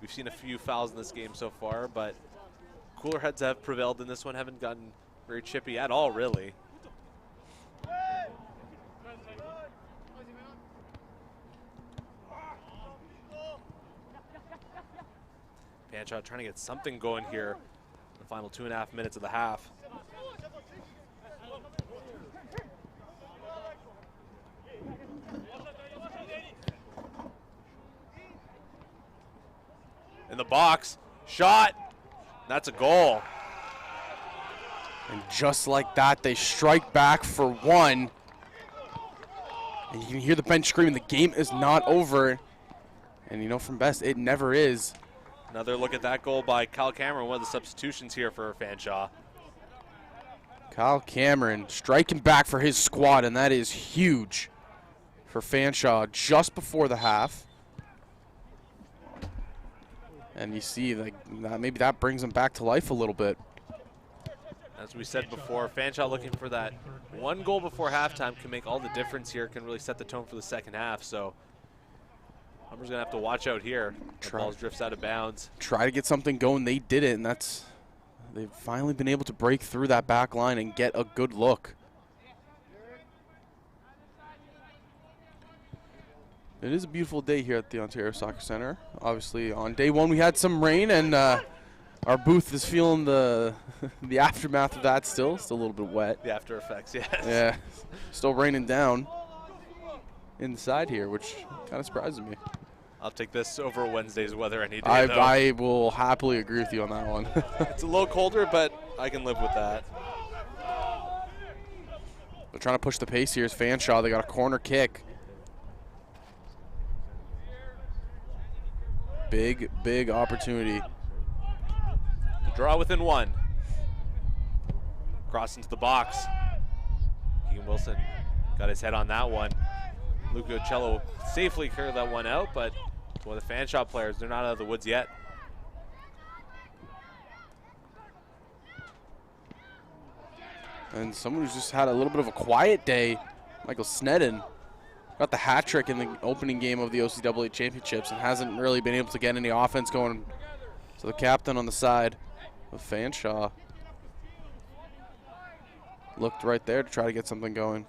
We've seen a few fouls in this game so far, but cooler heads have prevailed in this one. Haven't gotten very chippy at all, really. Fanshawe trying to get something going here in the final 2.5 minutes of the half. In the box, shot, that's a goal. And just like that, they strike back for one. And you can hear the bench screaming, the game is not over. And you know from best, it never is. Another look at that goal by Kyle Cameron, one of the substitutions here for Fanshawe. Kyle Cameron striking back for his squad, and that is huge for Fanshawe just before the half. And you see, like, maybe that brings them back to life a little bit. As we said before, Fanshawe looking for that one goal before halftime can make all the difference here, can really set the tone for the second half. So Humber's going to have to watch out here. The ball drifts out of bounds. Try to get something going. They did it, and they've finally been able to break through that back line and get a good look. It is a beautiful day here at the Ontario Soccer Center. Obviously, on day one we had some rain, and our booth is feeling the aftermath of that still. Still a little bit wet. The after effects, yes. Yeah, still raining down inside here, which kind of surprises me. I'll take this over Wednesday's weather any day, I will happily agree with you on that one. It's a little colder, but I can live with that. They're trying to push the pace here. Is Fanshawe. They got a corner kick. Big opportunity. To draw within one. Cross into the box. Keegan Wilson got his head on that one. Luca Ocello safely cleared that one out, but for the Fanshawe players, they're not out of the woods yet. And someone who's just had a little bit of a quiet day, Michael Snedden, got the hat trick in the opening game of the OCAA championships and hasn't really been able to get any offense going. So the captain on the side of Fanshawe looked right there to try to get something going.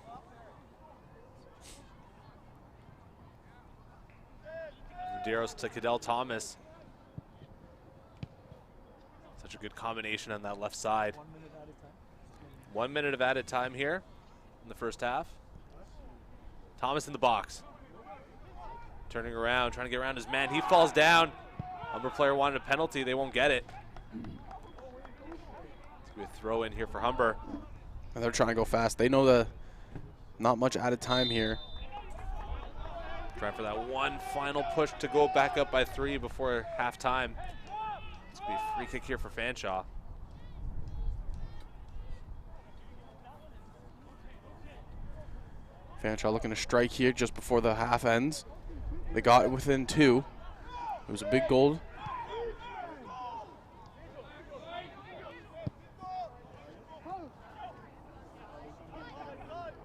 Medeiros to Cadell Thomas. Such a good combination on that left side. 1 minute of added time here in the first half. Thomas in the box. Turning around, trying to get around his man. He falls down. Humber player wanted a penalty. They won't get it. It's going to be a throw in here for Humber. And they're trying to go fast. They know not much added time here. Trying for that one final push to go back up by 3 before halftime. It's going to be a free kick here for Fanshawe. Fanshawe looking to strike here just before the half ends. They got it within 2. It was a big goal.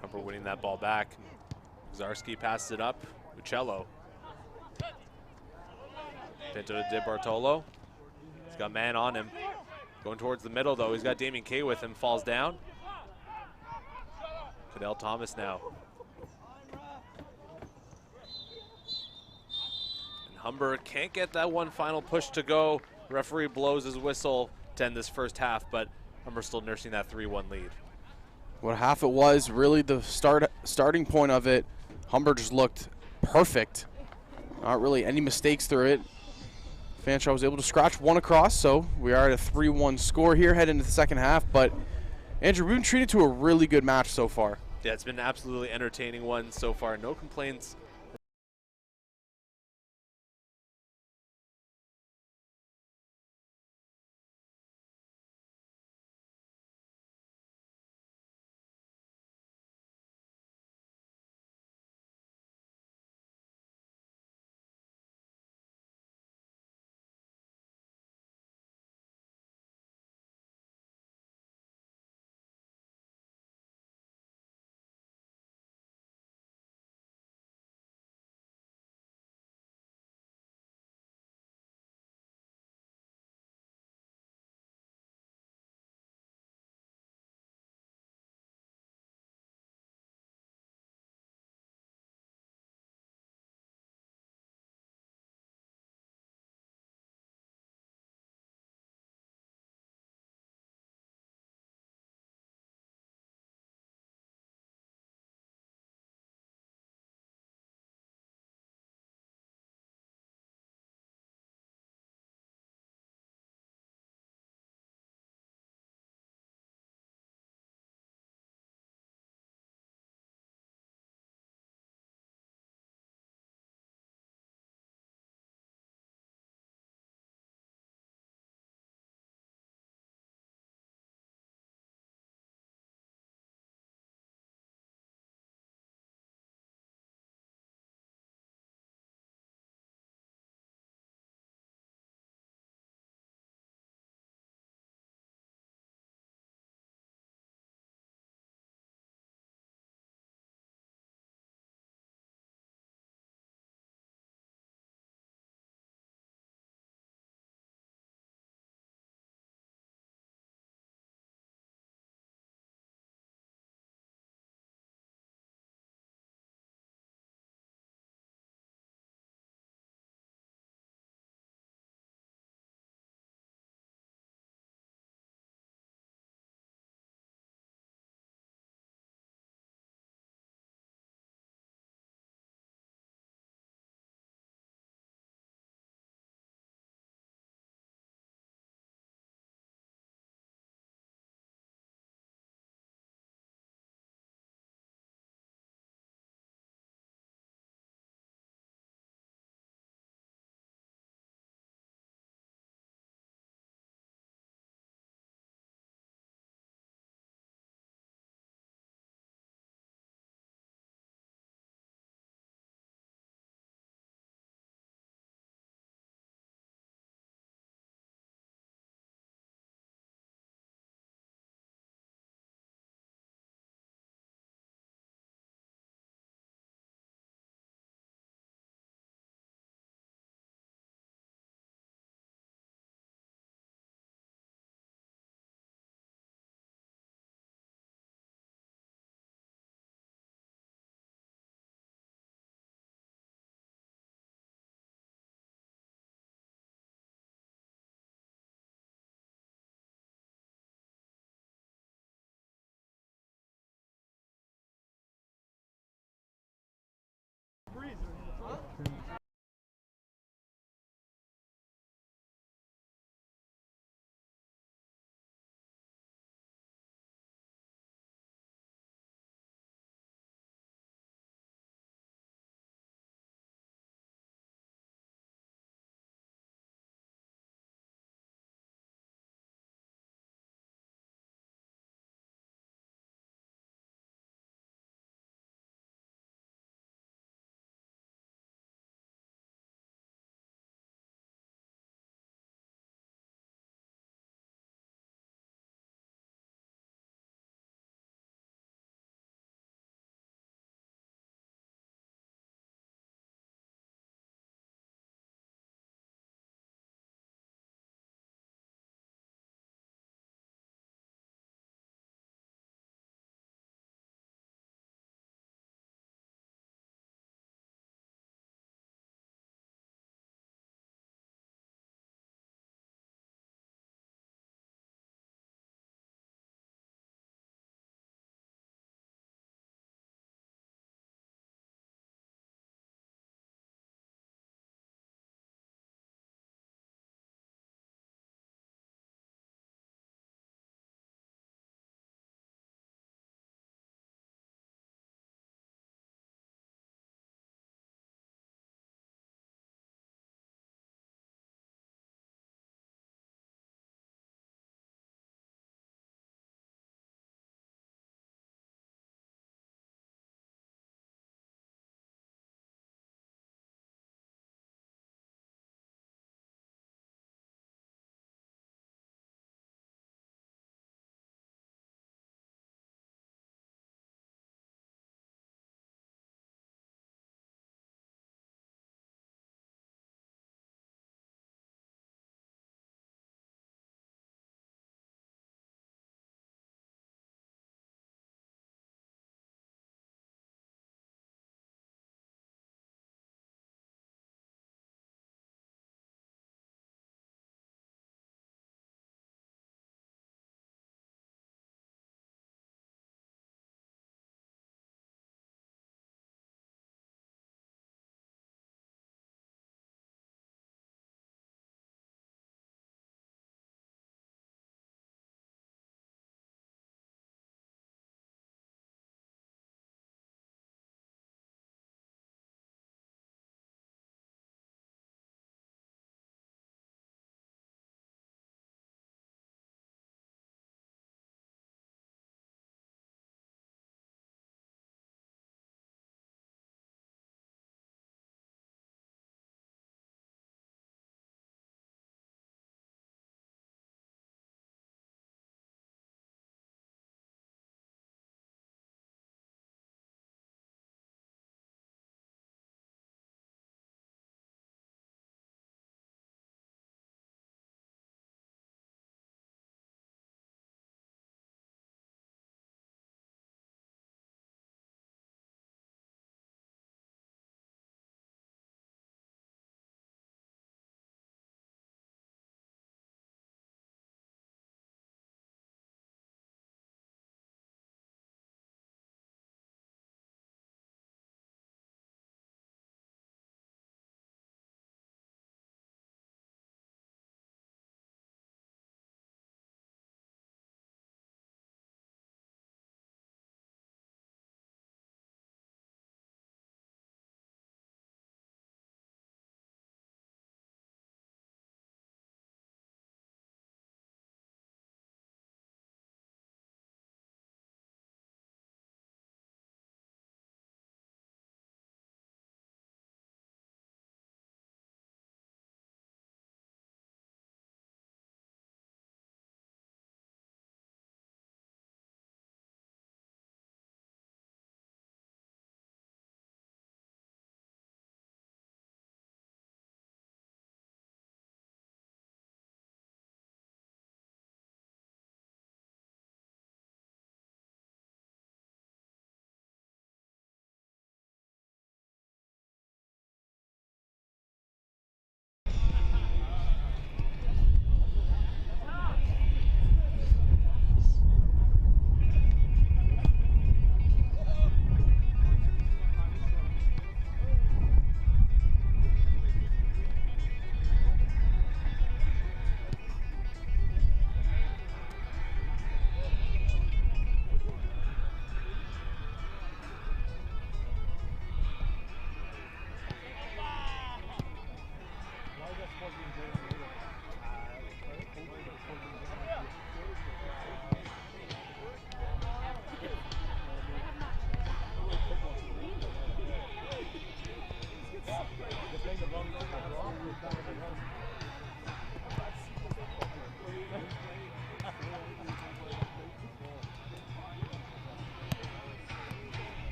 Humber winning that ball back. Zarski passes it up. Uccello. Pinto to Di Bartolo. He's got man on him. Going towards the middle, though. He's got Damien Kay with him. Falls down. Cadell Thomas now. And Humber can't get that one final push to go. Referee blows his whistle to end this first half, but Humber still nursing that 3-1 lead. What half it was, really the starting point of it, Humber just looked perfect. Not really any mistakes through it. Fanshawe was able to scratch one across, so we are at a 3-1 score here heading into the second half. But Andrew, we've been treated to a really good match so far. Yeah, it's been an absolutely entertaining one so far. No complaints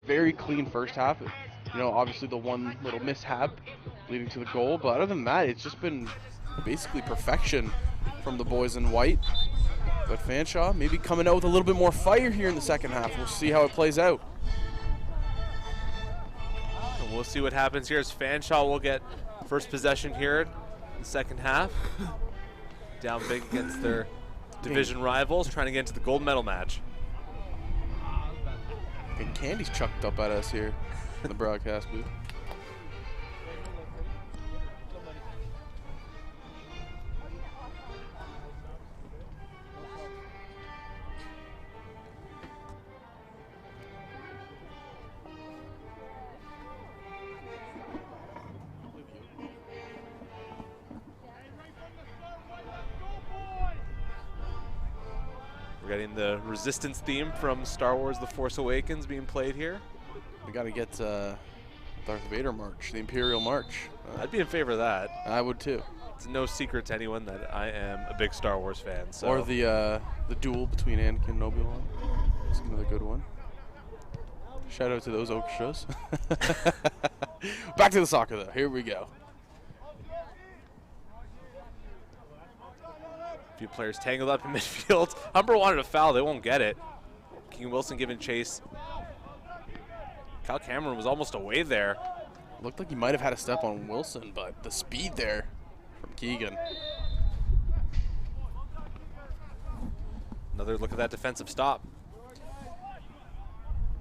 Very clean first half. You know, obviously the one little mishap leading to the goal, but other than that, it's just been basically perfection from the boys in white. But Fanshawe maybe coming out with a little bit more fire here in the second half. We'll see how it plays out. And we'll see what happens here as Fanshawe will get first possession here in the second half. Down big against their division rivals, trying to get into the gold medal match. Getting candies chucked up at us here in the broadcast booth. We're getting the Resistance theme from Star Wars The Force Awakens being played here. We got to get Darth Vader March, the Imperial March. I'd be in favor of that. I would too. It's no secret to anyone that I am a big Star Wars fan. So. Or the duel between Anakin and Obi-Wan. That's another good one. Shout out to those orchestras. Back to the soccer though. Here we go. A few players tangled up in midfield. Humber wanted a foul. They won't get it. King Wilson giving chase. Cal Cameron was almost away there. Looked like he might have had a step on Wilson, but the speed there from Keegan. Another look at that defensive stop.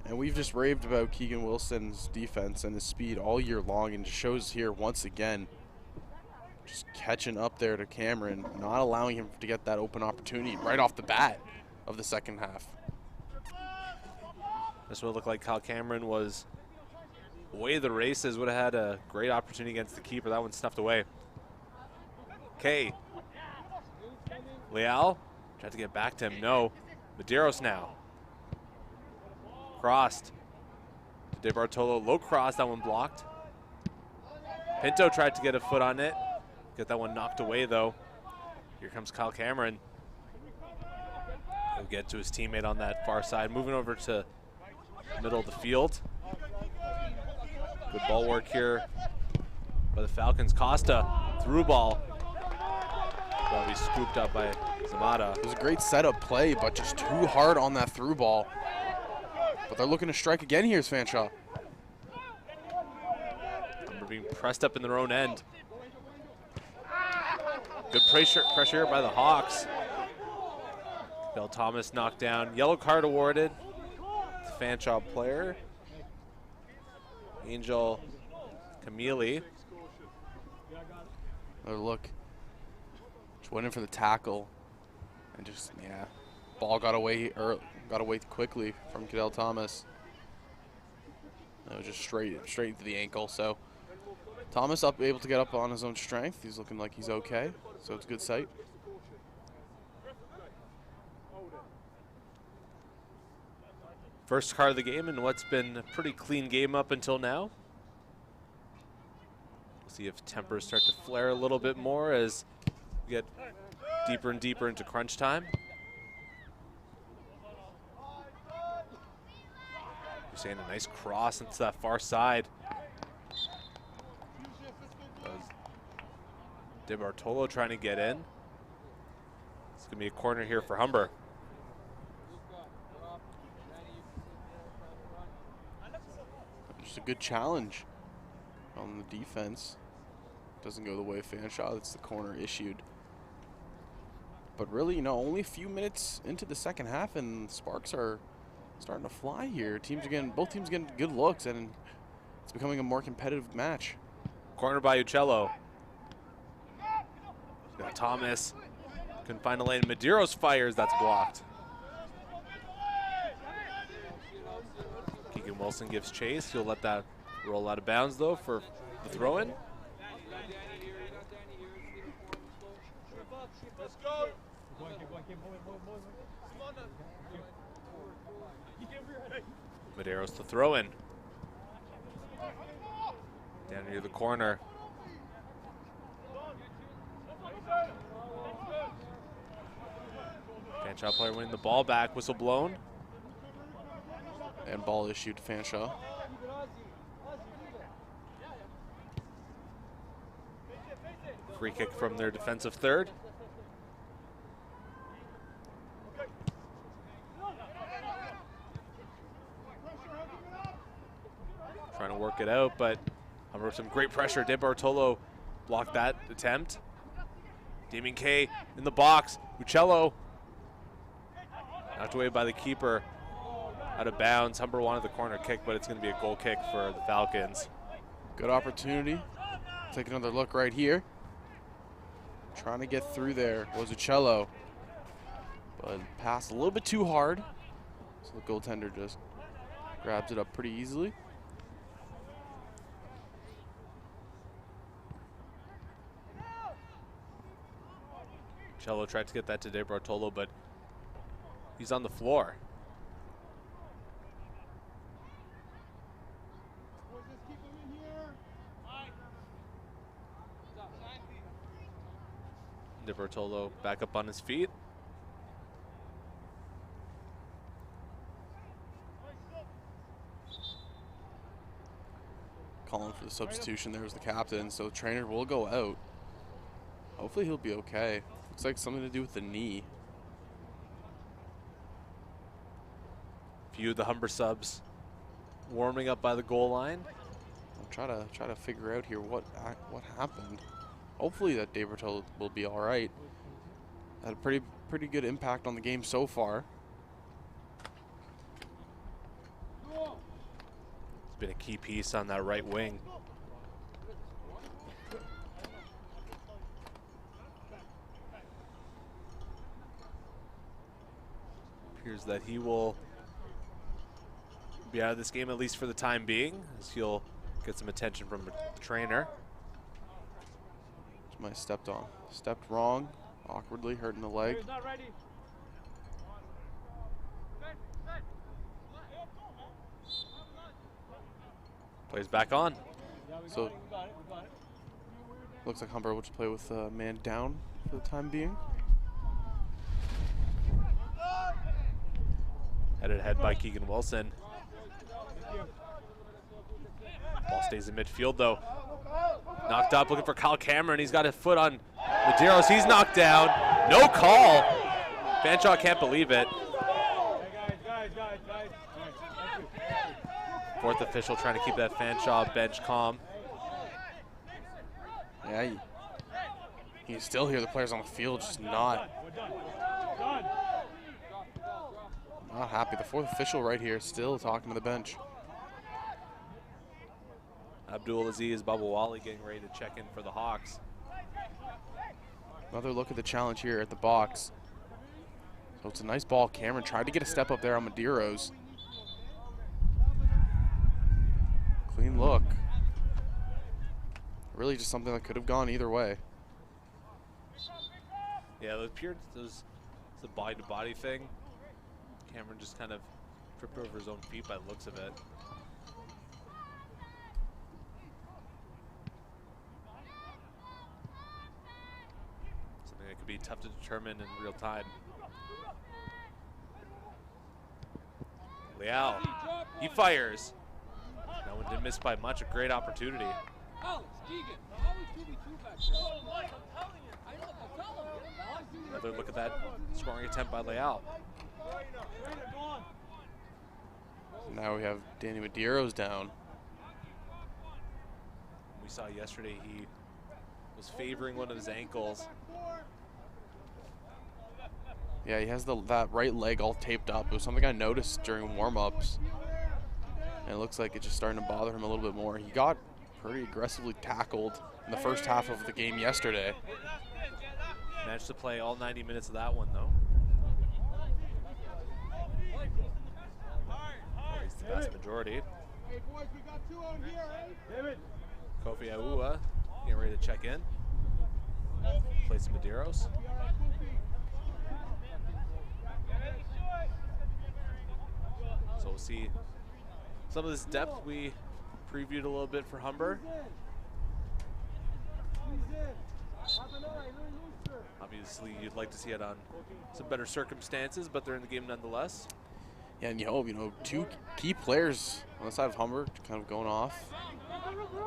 And we've just raved about Keegan Wilson's defense and his speed all year long, and it shows here once again. Just catching up there to Cameron, not allowing him to get that open opportunity right off the bat of the second half. This would look like Cal Cameron was away the races, would have had a great opportunity against the keeper. That one snuffed away. Kay. Leal tried to get back to him. No. Medeiros now. Crossed. De Bartolo, low cross, that one blocked. Pinto tried to get a foot on it. Get that one knocked away though. Here comes Kyle Cameron. He'll get to his teammate on that far side. Moving over to middle of the field. Good ball work here by the Falcons. Costa, through ball. That'll be scooped up by Zamata. It was a great setup play, but just too hard on that through ball. But they're looking to strike again here as Fanshawe. Humber being pressed up in their own end. Good pressure by the Hawks. Bell Thomas knocked down. Yellow card awarded. The Fanshawe player. Angel Camille. Another look. Just went in for the tackle. And just, yeah. Ball got away quickly from Cadell Thomas. It was just straight into the ankle. So Thomas able to get up on his own strength. He's looking like he's okay. So it's a good sight. First card of the game and what's been a pretty clean game up until now. We'll see if tempers start to flare a little bit more as we get deeper and deeper into crunch time. You're seeing a nice cross into that far side. De Bartolo trying to get in. It's going to be a corner here for Humber. Just a good challenge on the defense. Doesn't go the way of Fanshawe. That's the corner issued. But really, you know, only a few minutes into the second half, and the sparks are starting to fly here. Both teams getting good looks, and it's becoming a more competitive match. Corner by Uccello. Got Thomas. Couldn't find a lane. Medeiros fires. That's blocked. Keegan Wilson gives chase. He'll let that roll out of bounds, though, for the throw-in. Medeiros to throw in. Down near the corner. Fanshawe player winning the ball back. Whistle blown. And ball issued to Fanshawe. Free kick from their defensive third. Trying to work it out, but Humber with some great pressure. De Bartolo blocked that attempt. Damien K in the box. Uccello knocked away by the keeper. Out of bounds. Humber wanted the corner kick, but it's going to be a goal kick for the Falcons. Good opportunity. Take another look right here. Trying to get through there was Uccello, but passed a little bit too hard. So the goaltender just grabs it up pretty easily. Uccello tried to get that to De Bartolo, but he's on the floor. De Bartolo back up on his feet. Calling for the substitution. There was the captain, so the trainer will go out. Hopefully he'll be okay. Looks like something to do with the knee. Few of the Humber subs warming up by the goal line. I'll try to figure out here what happened. Hopefully that De Bartolo will be all right. Had a pretty good impact on the game so far. It's been a key piece on that right wing. Appears that he will be out of this game, at least for the time being, as he'll get some attention from the trainer. Might have stepped on. Stepped wrong, awkwardly, hurting the leg. Plays back on. So looks like Humber will just play with a man down for the time being. Headed ahead by Keegan Wilson. Ball stays in midfield though. Knocked up, looking for Kyle Cameron. He's got a foot on Medeiros. He's knocked down. No call. Fanshawe can't believe it. Fourth official trying to keep that Fanshawe bench calm. Yeah, you can still hear the players on the field just not happy. The fourth official right here still talking to the bench. Abdul Aziz Babawali getting ready to check in for the Hawks. Another look at the challenge here at the box. So it's a nice ball. Cameron tried to get a step up there on Medeiros. Clean look. Really just something that could have gone either way. Yeah, it appeared it's a body-to-body thing. Cameron just kind of tripped over his own feet by the looks of it. Something that could be tough to determine in real time. Leal, he fires. That one didn't miss by much, a great opportunity. Another look at that scoring attempt by Leal. Now we have Danny Medeiros down. We saw yesterday he was favoring one of his ankles. Yeah, he has that right leg all taped up. It was something I noticed during warm-ups. And it looks like it's just starting to bother him a little bit more. He got pretty aggressively tackled in the first half of the game yesterday. Managed to play all 90 minutes of that one, though. At least the vast majority. Hey, boys, we got two out here, eh? David. Kofi Aua getting ready to check in. Play some Medeiros. So we'll see some of this depth we previewed a little bit for Humber. Obviously, you'd like to see it on some better circumstances, but they're in the game nonetheless. Yeah, and you hope, two key players on the side of Humber kind of going off.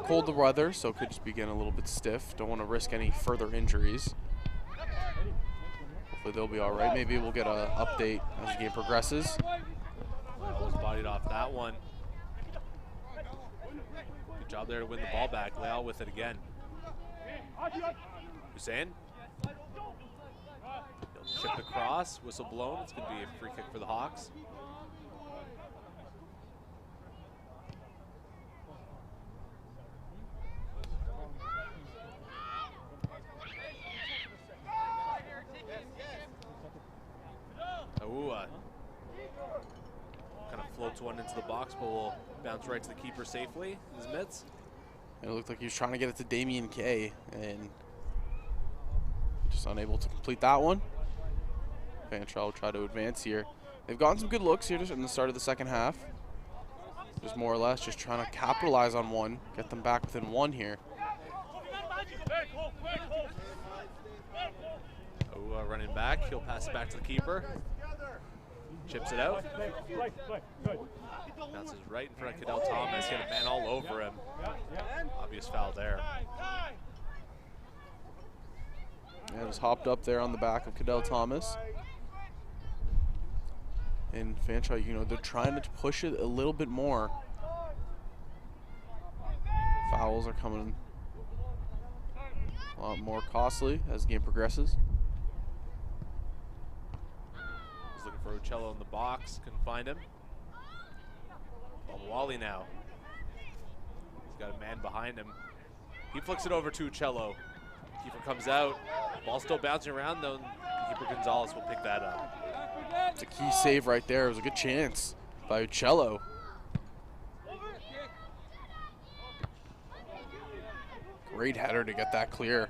Cold the weather, so could just be getting a little bit stiff. Don't want to risk any further injuries. Hopefully they'll be all right. Maybe we'll get an update as the game progresses. Was bodied off that one. Good job there to win the ball back. Leal with it again. Hussein. He'll chip across, whistle blown. It's going to be a free kick for the Hawks. Kind of floats one into the box, but will bounce right to the keeper safely in his mitts. It looked like he was trying to get it to Damien K, and just unable to complete that one. Fanshawe will try to advance here. They've gotten some good looks here just in the start of the second half. Just more or less just trying to capitalize on one, get them back within one here. Running back, he'll pass it back to the keeper. Chips it out. Bounces right in front of Cadell Thomas. He had a man all over him. Obvious foul there. Yeah, it was hopped up there on the back of Cadell Thomas. And Fanshawe, they're trying to push it a little bit more. Fouls are coming a lot more costly as the game progresses. Looking for Uccello in the box, couldn't find him. Wally now. He's got a man behind him. He flicks it over to Uccello. Keeper comes out. Ball still bouncing around though. Keeper Gonzalez will pick that up. It's a key save right there. It was a good chance by Uccello. Great header to get that clear.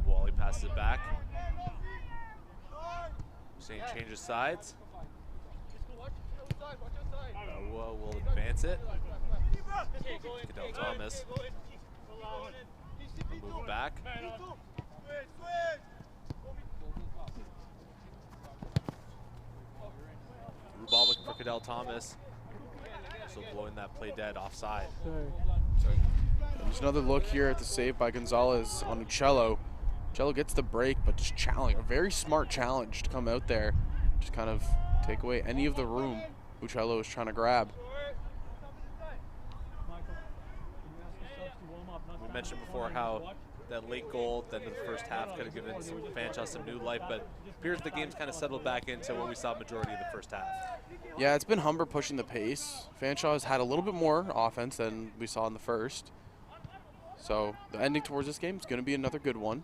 Wally passes it back. Hussein changes sides. Will advance it. Cadell Thomas. Move back. Through ball looking for Cadell Thomas. So blowing that play dead offside. Sorry. There's another look here at the save by Gonzalez on Uccello. Uccello gets the break, but just challenge, a very smart challenge to come out there. Just kind of take away any of the room Uccello is trying to grab. We mentioned before how that late goal at the end of the first half could have given Fanshawe some new life, but it appears the game's kind of settled back into what we saw majority of the first half. Yeah, it's been Humber pushing the pace. Fanshawe has had a little bit more offense than we saw in the first. So the ending towards this game is going to be another good one.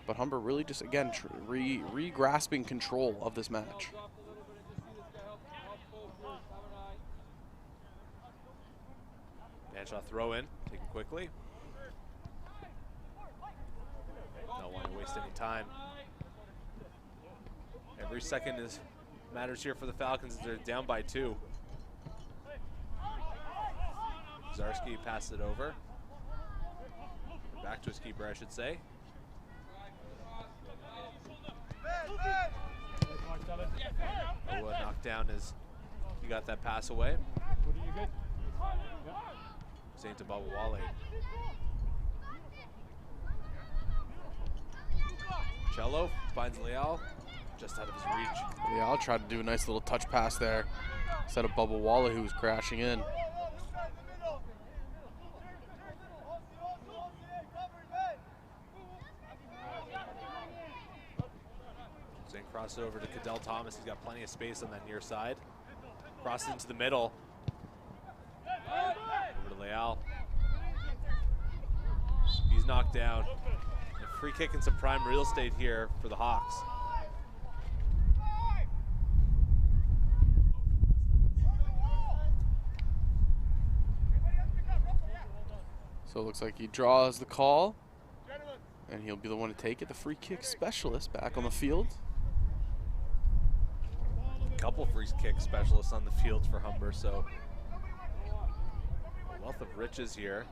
But Humber really just, again, re-grasping control of this match. Fanshawe throw in, taken quickly. Don't want to waste any time. Every second matters here for the Falcons as they're down by 2. Zarski passes it over. Back to his keeper, I should say. Knocked down as he got that pass away. Saying to Baba Wale. Cello finds Leal just out of his reach. Yeah, I'll try to do a nice little touch pass there instead of Bubba Wally, who was crashing in. Zane crosses it over to Cadell Thomas. He's got plenty of space on that near side. Crosses into the middle. Over to Leal. He's knocked down. A free kick and some prime real estate here for the Hawks. So it looks like he draws the call, and he'll be the one to take it. The free kick specialist back on the field. A couple free kick specialists on the field for Humber, so a wealth of riches here.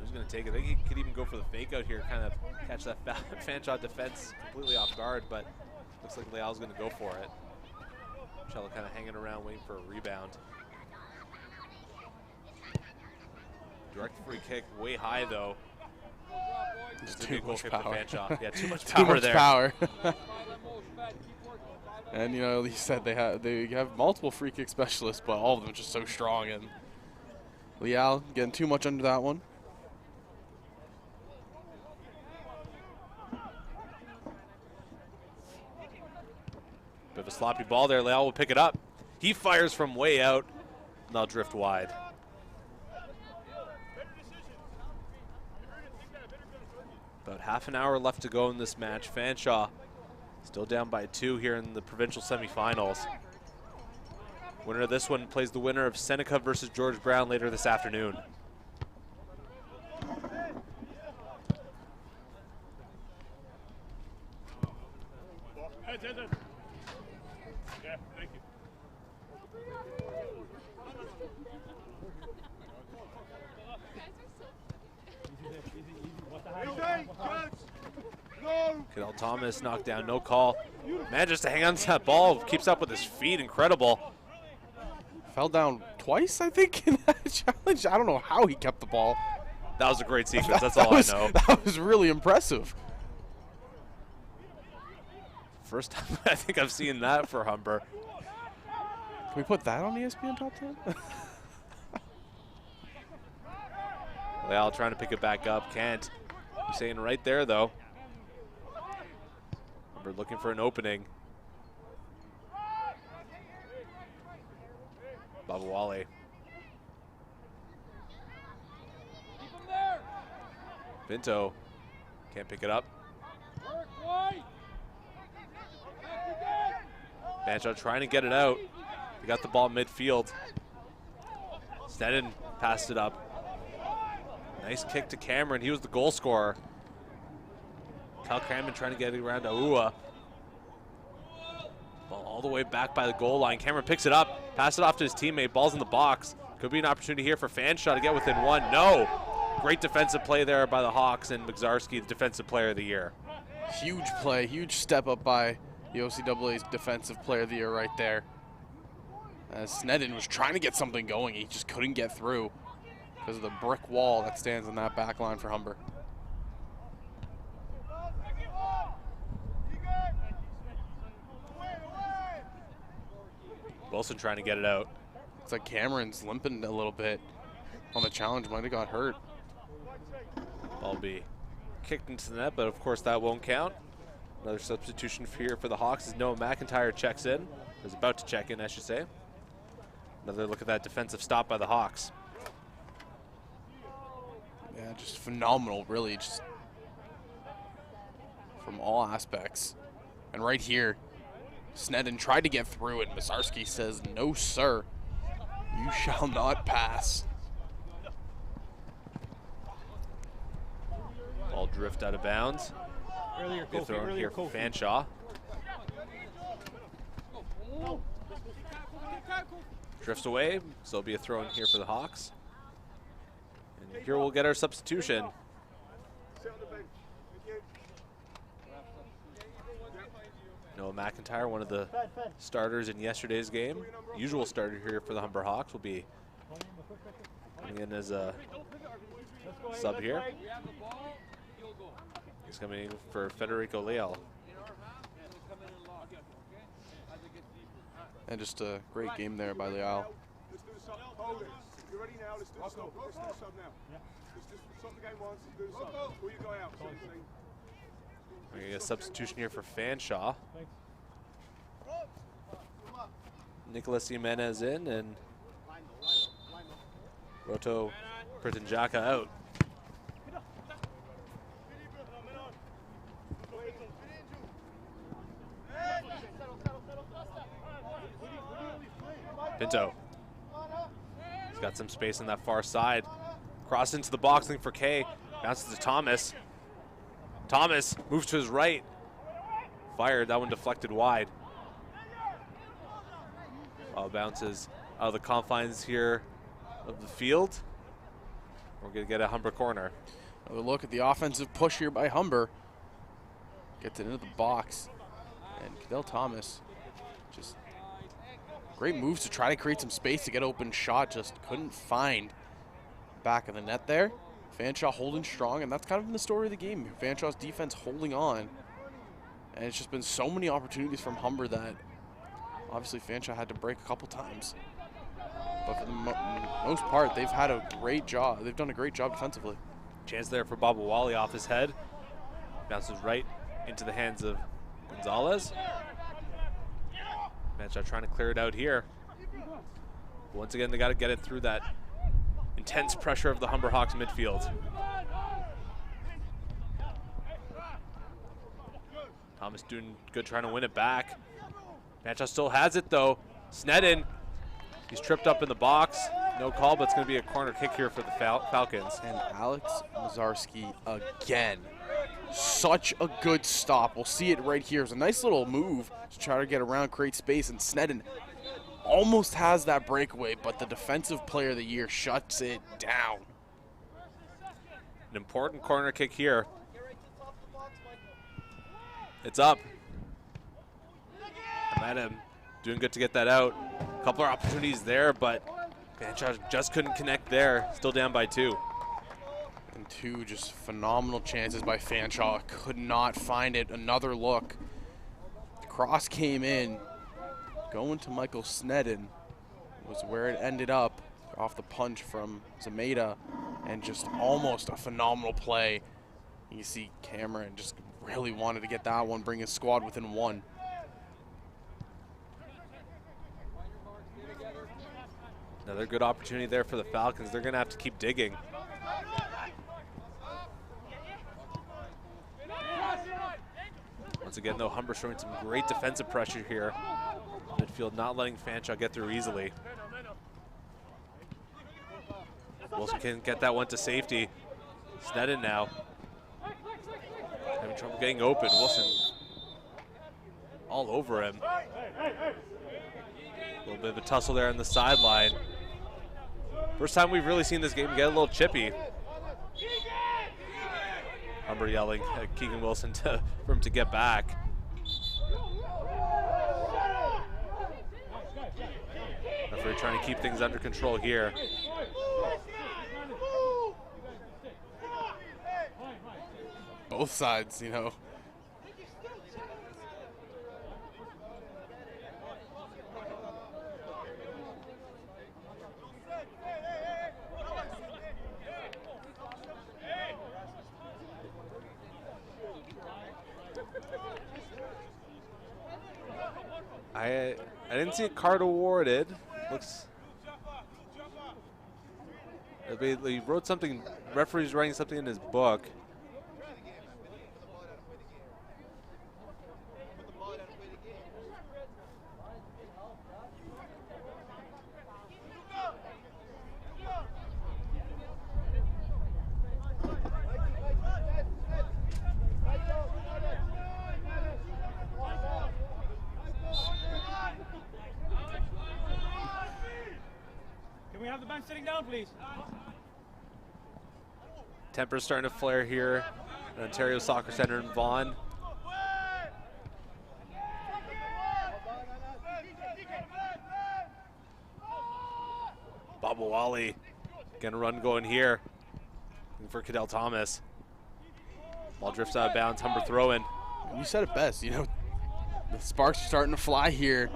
He's going to take it. I think he could even go for the fake out here, kind of catch that Fanshawe defense completely off guard, but looks like Leal's going to go for it. Cello kind of hanging around waiting for a rebound. Direct free kick, way high though. There's too much power. Yeah, too much power there. Power. And you know, he said they have multiple free kick specialists, but all of them are just so strong. And Leal getting too much under that one. Bit of a sloppy ball there. Leal will pick it up. He fires from way out, and they'll drift wide. About half an hour left to go in this match. Fanshawe still down by 2 here in the provincial semifinals. Winner of this one plays the winner of Seneca versus George Brown later this afternoon. Yeah, thank you. Cadell Thomas knocked down, no call. Manages to hang on to that ball, keeps up with his feet, incredible. Fell down twice, I think, in that challenge. I don't know how he kept the ball. That was a great sequence, that's all I know. That was really impressive. First time I think I've seen that for Humber. Can we put that on ESPN Top 10? Leal trying to pick it back up, can't. He's saying right there though. Humber looking for an opening. Babawale. Pinto can't pick it up. Fanshawe trying to get it out. They got the ball midfield. Sneddon passed it up. Nice kick to Cameron. He was the goal scorer. Cal Crammon trying to get it around to Aua. Ball all the way back by the goal line. Cameron picks it up, pass it off to his teammate. Ball's in the box. Could be an opportunity here for Fanshawe to get within 1. No. Great defensive play there by the Hawks, and Magzarski, the defensive player of the year. Huge play, huge step up by the OCAA's defensive player of the year right there. As Sneddon was trying to get something going, he just couldn't get through because of the brick wall that stands in that back line for Humber. Wilson trying to get it out. It's like Cameron's limping a little bit on the challenge, might have got hurt. Ball will be kicked into the net, but of course that won't count. Another substitution here for the Hawks as Noah McIntyre checks in. Is about to check in, I should say. Another look at that defensive stop by the Hawks. Yeah, just phenomenal, really, just from all aspects. And right here, Sneddon tried to get through it. Mazarski says, "No, sir, you shall not pass." Ball drift out of bounds. Be thrown here for Fanshawe. Drifts away, so it'll be a throw in here for the Hawks. And here we'll get our substitution. Noah McIntyre, one of the starters in yesterday's game. Usual starter here for the Humber Hawks, will be coming in as a sub here. He's coming in for Federico Leal. And just a great game there by Leal. Let's do the sub. Hold it. You're ready now. Let's do the sub. Let's do the sub now. Let's just stop the game once and do the sub. Before you go out. We're going to get a substitution here for Fanshawe. Nicholas Jimenez in and Roto Pritanjaka out. Pinto. He's got some space on that far side. Cross into the box, looking for Kay. Bounces to Thomas. Thomas moves to his right. Fired, that one deflected wide. Ball bounces out of the confines here of the field. We're going to get a Humber corner. Another look at the offensive push here by Humber. Gets it into the box. And Cadell Thomas, just great moves to try to create some space to get open shot. Just couldn't find back of the net there. Fanshawe holding strong, and that's kind of been the story of the game. Fanshaw's defense holding on. And it's just been so many opportunities from Humber that obviously Fanshawe had to break a couple times. But for the most part, they've had a great job. They've done a great job defensively. Chance there for Bob Wally off his head. Bounces right into the hands of Gonzalez. Fanshawe trying to clear it out here. Once again, they got to get it through that intense pressure of the Humber Hawks midfield. Thomas doing good trying to win it back. Fanshawe still has it though. Sneddon, he's tripped up in the box. No call, but it's going to be a corner kick here for the Falcons. And Alex Mazarski again. Such a good stop. We'll see it right here. It's a nice little move to try to get around, create space, and Sneddon almost has that breakaway, but the defensive player of the year shuts it down. An important corner kick here. It's up. Madam doing good to get that out. A couple of opportunities there, but Fanshawe just couldn't connect there. Still down by 2. And 2 just phenomenal chances by Fanshawe. Could not find it. Another look. The cross came in. Going to Michael Sneddon was where it ended up off the punch from Zameda, and just almost a phenomenal play. You see Cameron just really wanted to get that one, bring his squad within 1. Another good opportunity there for the Falcons. They're going to have to keep digging. Once again, though, Humber showing some great defensive pressure here. Midfield not letting Fanshawe get through easily. Wilson can get that one to safety. Sneddon now. Having trouble getting open. Wilson all over him. A little bit of a tussle there on the sideline. First time we've really seen this game get a little chippy. Humber yelling at Keegan Wilson for him to get back. Referee trying to keep things under control here. Both sides, you know. I didn't see a card awarded. Looks. He wrote something. Referee's writing something in his book. Sitting down, please. Temper's starting to flare here at Ontario Soccer Center in Vaughan. Bob Wally getting a run going here. Looking for Cadell Thomas. Ball drifts out of bounds. Humber throwing. You said it best, you know. The sparks are starting to fly here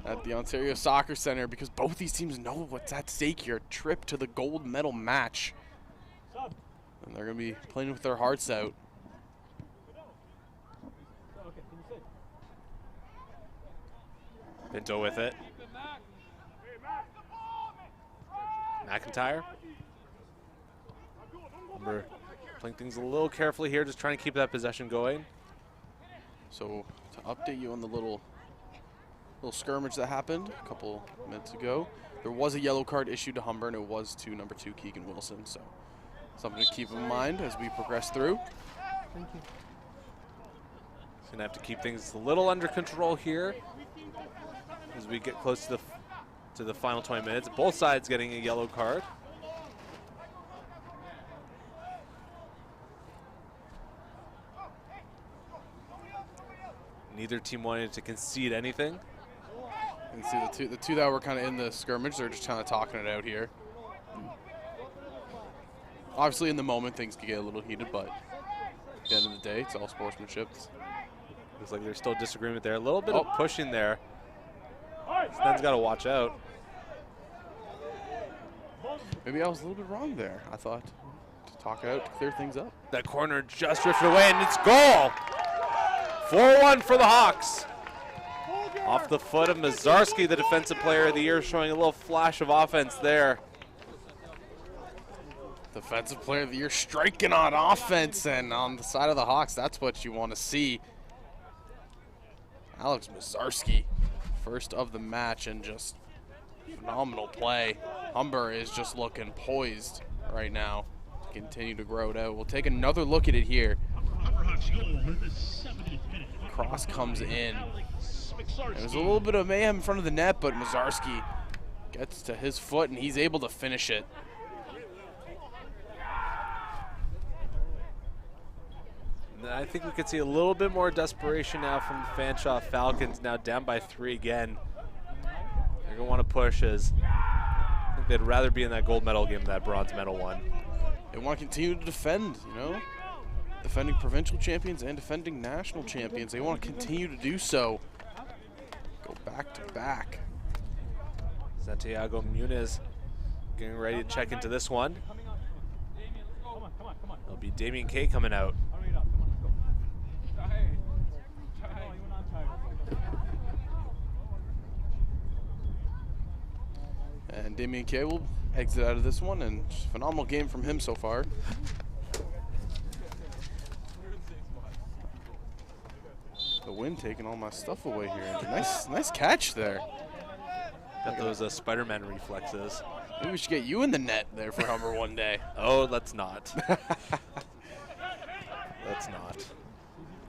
at the Ontario Soccer Center because both these teams know what's at stake here. A trip to the gold medal match. And they're going to be playing with their hearts out. Pinto with it. McIntyre. Humber playing things a little carefully here, just trying to keep that possession going. So to update you on the little skirmish that happened a couple minutes ago, there was a yellow card issued to Humber, and it was to number 2 Keegan Wilson. So something to keep in mind as we progress through. Thank you. He's gonna have to keep things a little under control here as we get close to the final 20 minutes. Both sides getting a yellow card. Neither team wanted to concede anything. And see the two that were kind of in the scrimmage, they're just kind of talking it out here. Obviously, in the moment, things could get a little heated, but at the end of the day, it's all sportsmanship. Looks like there's still disagreement there. A little bit of pushing there. Sten's got to watch out. Maybe I was a little bit wrong there. I thought to talk it out, to clear things up. That corner just drifted away, and it's goal. 4-1 for the Hawks. Off the foot of Mazarski, the Defensive Player of the Year, showing a little flash of offense there. Defensive Player of the Year striking on offense, and on the side of the Hawks, that's what you want to see. Alex Mazarski, first of the match, and just phenomenal play. Humber is just looking poised right now to continue to grow it out. We'll take another look at it here. Cross comes in. There's a little bit of mayhem in front of the net, but Mazarski gets to his foot, and he's able to finish it. I think we could see a little bit more desperation now from the Fanshawe Falcons, now down by 3 again. They're going to want to push, as I think they'd rather be in that gold medal game than that bronze medal one. They want to continue to defend, you know? Defending provincial champions and defending national champions. They want to continue to do so. Go back to back. Santiago Muniz getting ready to check into this one. It'll be Damien K coming out. And Damien K will exit out of this one, and phenomenal game from him so far. The wind taking all my stuff away here. Nice catch there. Got those Spider-Man reflexes. Maybe we should get you in the net there for Humber one day. Oh, let's not. Let's not.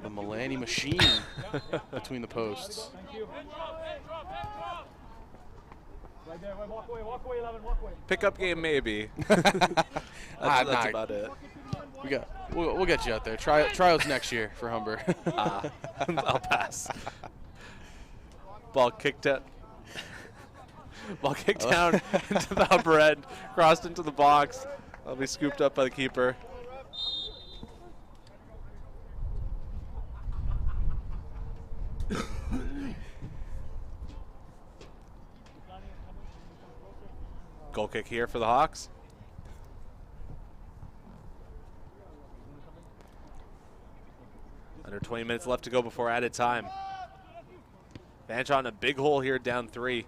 The Milani machine between the posts. Right there, walk away, 11, walk away. Pickup game, maybe. That's about it. We'll get you out there. Trials next year for Humber. I'll pass. Ball kicked out. Ball kicked down into the upper end, crossed into the box. That'll be scooped up by the keeper. Goal kick here for the Hawks. Under 20 minutes left to go before added time. Fanshawe in a big hole here, down 3.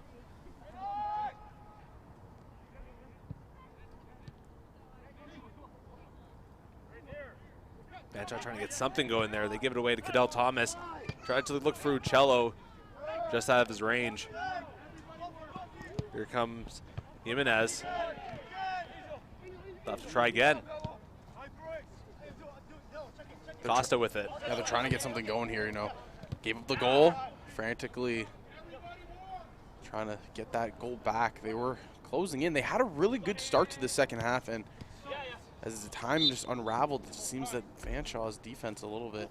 Fanshawe trying to get something going there. They give it away to Cadell Thomas. Tried to look for Uccello, just out of his range. Here comes Jimenez. They'll have to try again. Costa with it. Yeah, they're trying to get something going here, you know. Gave up the goal, frantically trying to get that goal back. They were closing in. They had a really good start to the second half, and as the time just unraveled, it seems that Fanshawe's defense a little bit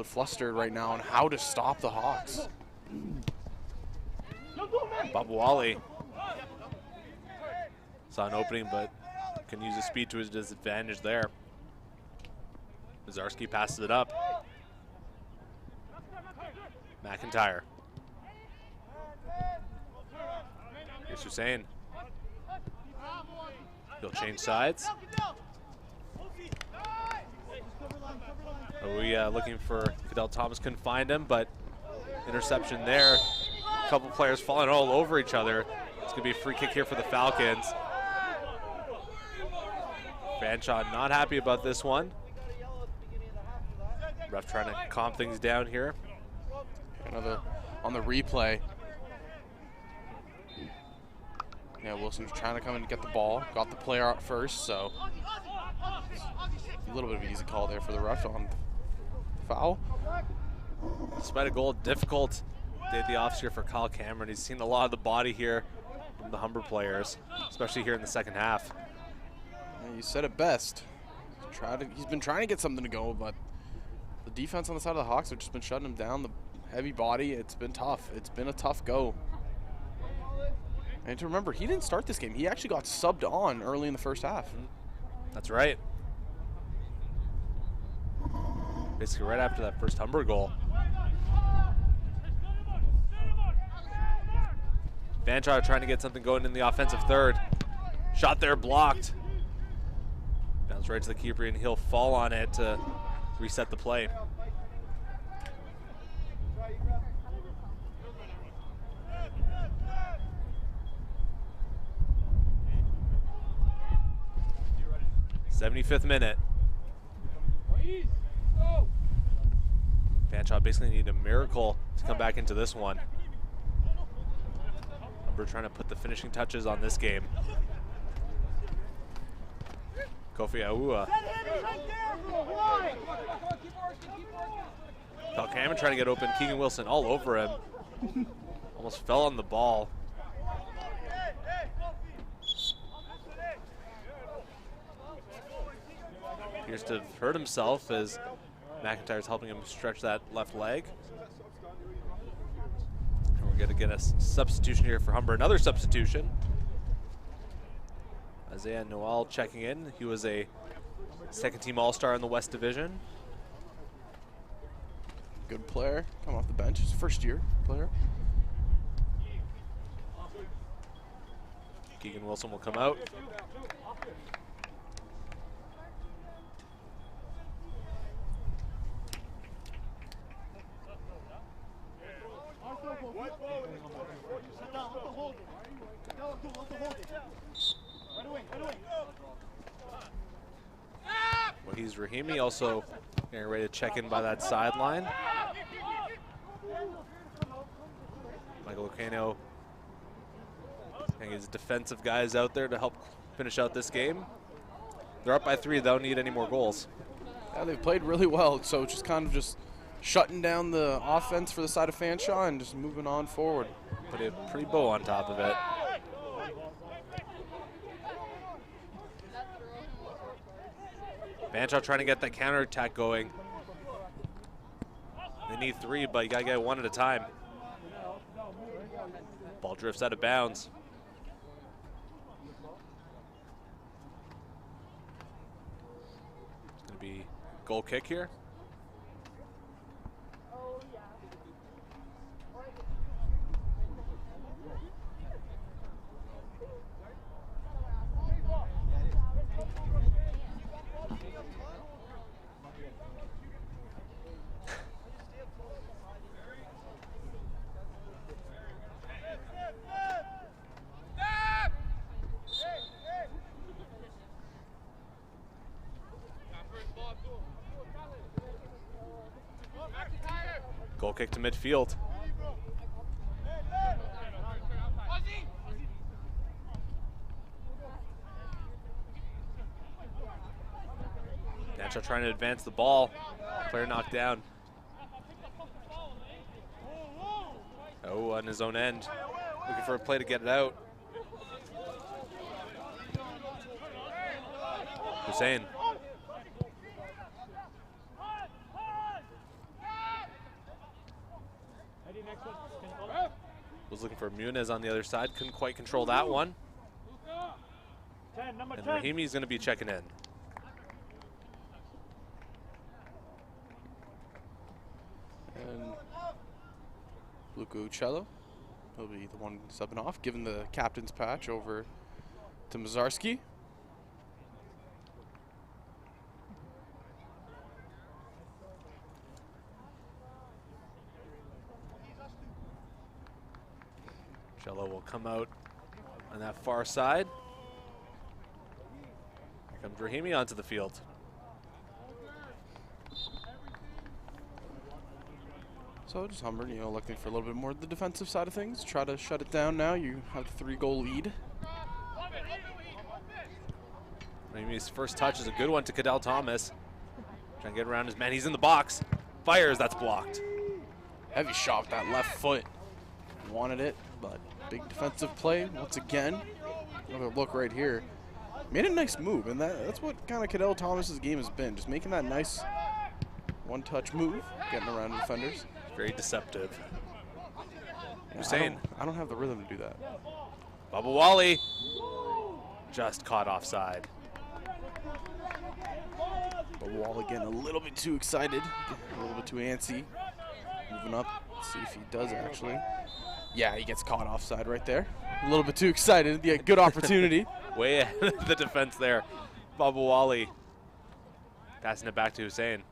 flustered right now on how to stop the Hawks. Bob Wally saw an opening, but can use his speed to his disadvantage there. Mazarski passes it up. McIntyre. Here's Hussein. He'll change sides. We looking for Cadell Thomas, couldn't find him, but interception there. A couple players falling all over each other. It's gonna be a free kick here for the Falcons. Fanshawe not happy about this one. Ref trying to calm things down here. Another on the replay. Yeah, Wilson's trying to come in and get the ball. Got the player out first, so a little bit of an easy call there for the ref on foul. Despite a goal, difficult day at the office here for Kyle Cameron. He's seen a lot of the body here from the Humber players, especially here in the second half. Yeah, you said it best. He's been trying to get something to go, but the defense on the side of the Hawks have just been shutting them down. The heavy body, it's been tough. It's been a tough go. And to remember, he didn't start this game. He actually got subbed on early in the first half. That's right. Basically right after that first Humber goal. Fanshawe trying to get something going in the offensive third. Shot there blocked. Bounce right to the keeper, and he'll fall on it to reset the play. '75th minute. Fanshawe basically need a miracle to come back into this one. We're trying to put the finishing touches on this game. Kofi Aua. Falcons trying to get open. Keegan Wilson all over him. Almost fell on the ball. Appears to have hurt himself as McIntyre's helping him stretch that left leg. And we're going to get a substitution here for Humber. Another substitution. Isaiah Noel checking in. He was a second-team All-Star in the West Division. Good player, coming off the bench. His first-year player. Keegan Wilson will come out. He's Rahimi also getting ready to check in by that sideline. Michael Lucano and his defensive guys out there to help finish out this game. They're up by 3. They don't need any more goals. Yeah, they've played really well, so it's just kind of just shutting down the offense for the side of Fanshawe and just moving on forward. Put a pretty bow on top of it. Fanshawe trying to get that counterattack going. They need 3, but you gotta get 1 at a time. Ball drifts out of bounds. It's gonna be goal kick here. Goal kick to midfield. Fanshawe trying to advance the ball. Player knocked down. Oh, on his own end. Looking for a play to get it out. Hussein. Was looking for Muniz on the other side. Couldn't quite control that one. And Rahimi's going to be checking in. And Luca Uccello will be the one subbing off, giving the captain's patch over to Mazarski. Uccello will come out on that far side. Here comes Rahimi onto the field. So just Humber, looking for a little bit more of the defensive side of things. Try to shut it down now. You have a 3-goal lead. Rahimi's first touch is a good one to Cadell Thomas. Trying to get around his man. He's in the box. Fires, that's blocked. Heavy shot with that left foot. Wanted it, but big defensive play once again. Another look right here. Made a nice move, and that's what kind of Cadell Thomas's game has been. Just making that nice one-touch move, getting around the defenders. Very deceptive. Yeah, Hussein. I don't have the rhythm to do that. Bubba Wally just caught offside. But Wall getting a little bit too excited, a little bit too antsy. Moving up, see if he does actually. Yeah, he gets caught offside right there. A little bit too excited. Yeah, good opportunity. Way ahead of the defense there. Bubba Wally passing it back to Hussein.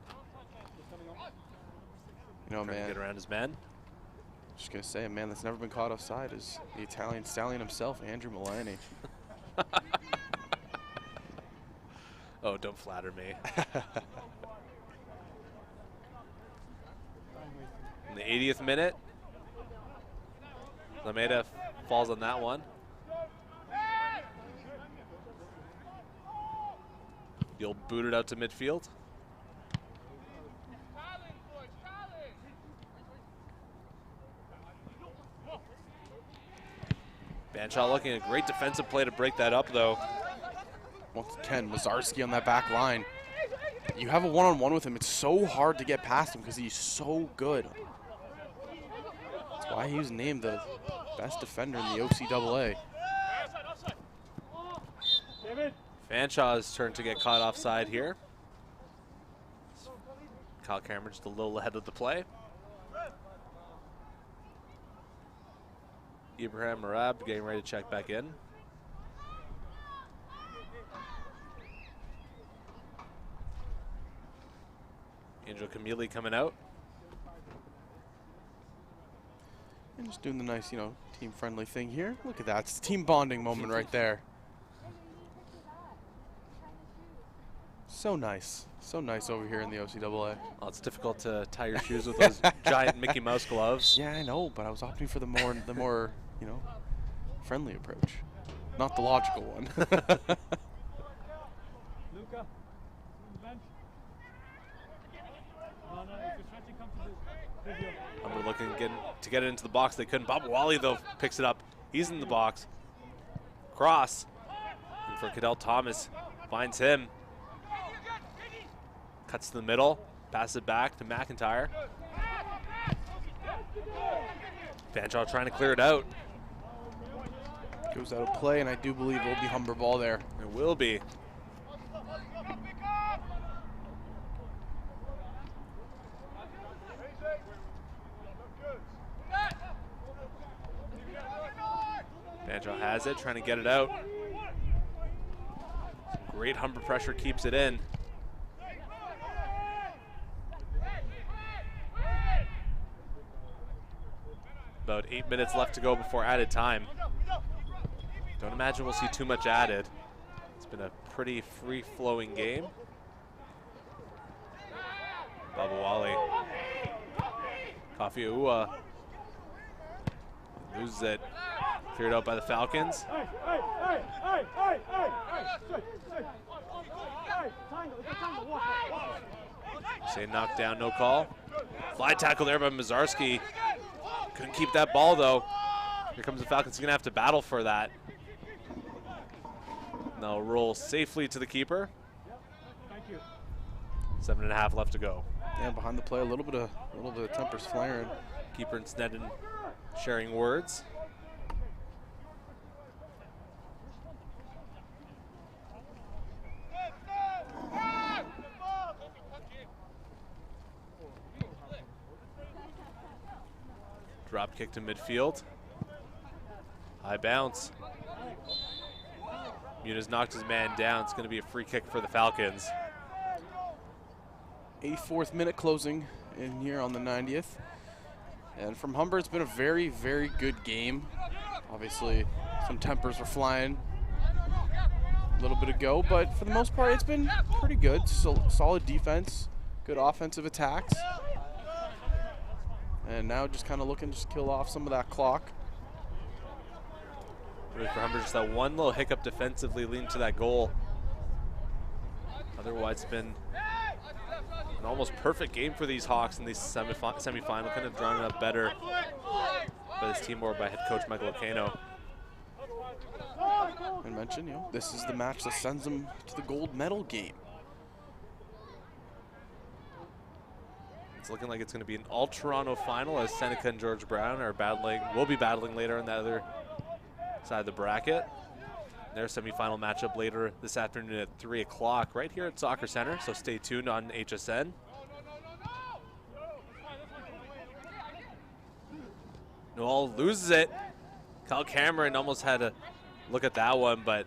You know, Trying to man, get around his man. just gonna say, a man that's never been caught offside is the Italian stallion himself, Andrew Milani. Oh, don't flatter me. In the 80th minute, Lameda falls on that one. You'll boot it out to midfield. Fanshawe looking at a great defensive play to break that up, though. Once again, Mazarski on that back line. You have a one-on-one with him. It's so hard to get past him because he's so good. That's why he was named the best defender in the OCAA. Fanshaw's turn to get caught offside here. Kyle Cameron just a little ahead of the play. Ibrahim Marab getting ready to check back in. Angel Camille coming out. And just doing the nice, you know, team-friendly thing here. Look at that. It's a team bonding moment right there. So nice. So nice over here in the OCAA. Well, it's difficult to tie your shoes with those giant Mickey Mouse gloves. Yeah, I know, but I was opting for the more, you know, friendly approach. Not the logical one. Luca, bench. No, if you're stretching, come to the video. Humber looking to get it into the box. They couldn't. Bob Wally, though, picks it up. He's in the box. Cross. And for Cadell Thomas. Finds him. Cuts to the middle. Passes it back to McIntyre. Fanshawe trying to clear it out. Goes out of play, and I do believe it will be Humber ball there. It will be. Fanshawe has it, trying to get it out. Some great Humber pressure keeps it in. About 8 minutes left to go before added time. Don't imagine we'll see too much added. It's been a pretty free-flowing game. Bubba Wally. Coffee Ua loses it. Cleared out by the Falcons. Say knocked down, no call. Fly tackle there by Mazarski. Couldn't keep that ball though. Here comes the Falcons. He's gonna have to battle for that. They'll roll safely to the keeper. 7.5 left to go. Yeah, behind the play, a little bit of tempers flaring. Keeper and Sneddon sharing words. Drop kick to midfield. High bounce. Muniz knocked his man down. It's going to be a free kick for the Falcons. 84th minute closing in here on the 90th. And from Humber, it's been a very, very good game. Obviously, some tempers were flying a little bit ago, but for the most part, it's been pretty good. Solid defense, good offensive attacks. And now just kind of looking to kill off some of that clock. Really for Humber, just that one little hiccup defensively leading to that goal. Otherwise, it's been an almost perfect game for these Hawks in this semifinal. Kind of drawn it up better by this team or by head coach Michael Ocano. And mention, you know, this is the match that sends them to the gold medal game. It's looking like it's going to be an all-Toronto final as Seneca and George Brown will be battling later on the other side of the bracket. Their semifinal matchup later this afternoon at 3 o'clock right here at Soccer Center, so stay tuned on HSN. Noel loses it. Kyle Cameron almost had a look at that one, but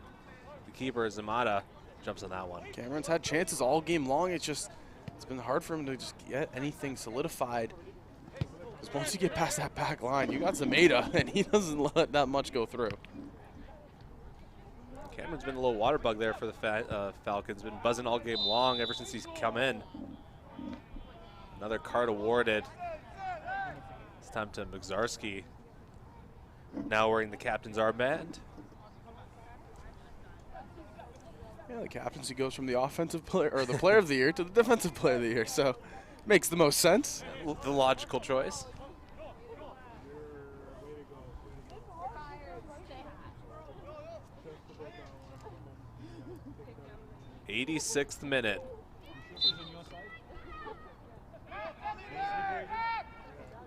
the keeper, Zamata, jumps on that one. Cameron's had chances all game long. It's been hard for him to just get anything solidified. Because once you get past that back line, you got Zamata, and he doesn't let that much go through. Cameron's been a little water bug there for the Falcons. Been buzzing all game long ever since he's come in. Another card awarded. It's time to Mgzarski. Now wearing the captain's armband. Yeah, the captaincy goes from the offensive player or the player of the year to the defensive player of the year, so makes the most sense. The logical choice. '86th minute.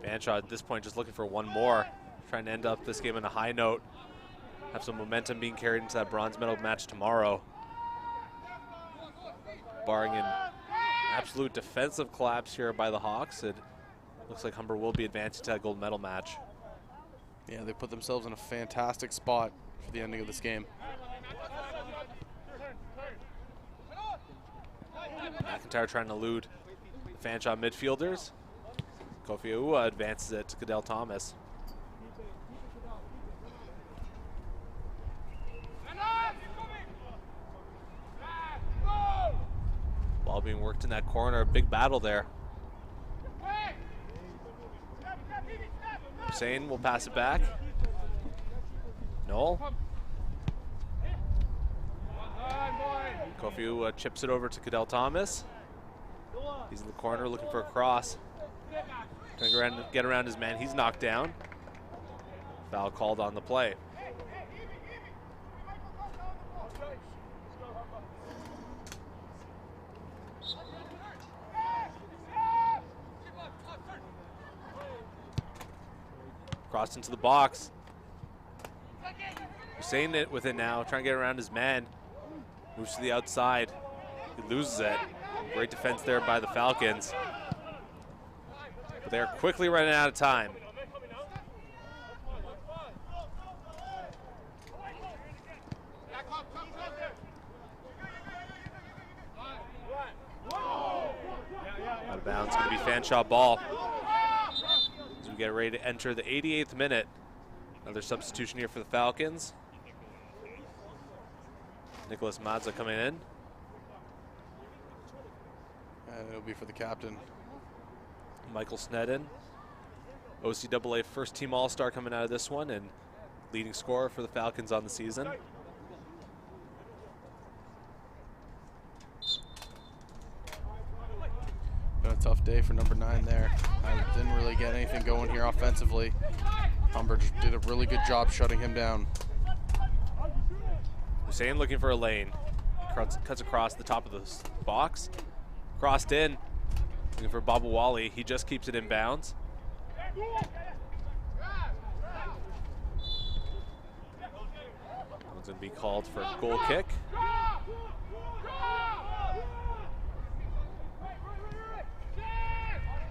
Fanshawe at this point just looking for one more, trying to end up this game on a high note, have some momentum being carried into that bronze medal match tomorrow. Barring an absolute defensive collapse here by the Hawks, it looks like Humber will be advancing to that gold medal match. Yeah, they put themselves in a fantastic spot for the ending of this game. McIntyre trying to elude the Fanshawe midfielders. Kofi Aua advances it to Cadell Thomas. Ball being worked in that corner, a big battle there. Hussein will pass it back. Noel. Kofi chips it over to Cadell Thomas. He's in the corner looking for a cross. Trying to get around his man. He's knocked down. Foul called on the play. Crossed into the box. Hussein with it now, trying to get around his man. Moves to the outside. He loses it. Great defense there by the Falcons. But they're quickly running out of time. Out of bounds, going to be Fanshawe ball. As we get ready to enter the 88th minute. Another substitution here for the Falcons. Nicholas Mazza coming in. And it'll be for the captain. Michael Snedden, OCAA first team All-Star coming out of this one and leading scorer for the Falcons on the season. Been a tough day for number 9 there. I didn't really get anything going here offensively. Humber did a really good job shutting him down. Hussein looking for a lane. Cuts across the top of the box. Crossed in. Looking for Babu Wali. He just keeps it in bounds. One's going to be called for a goal kick.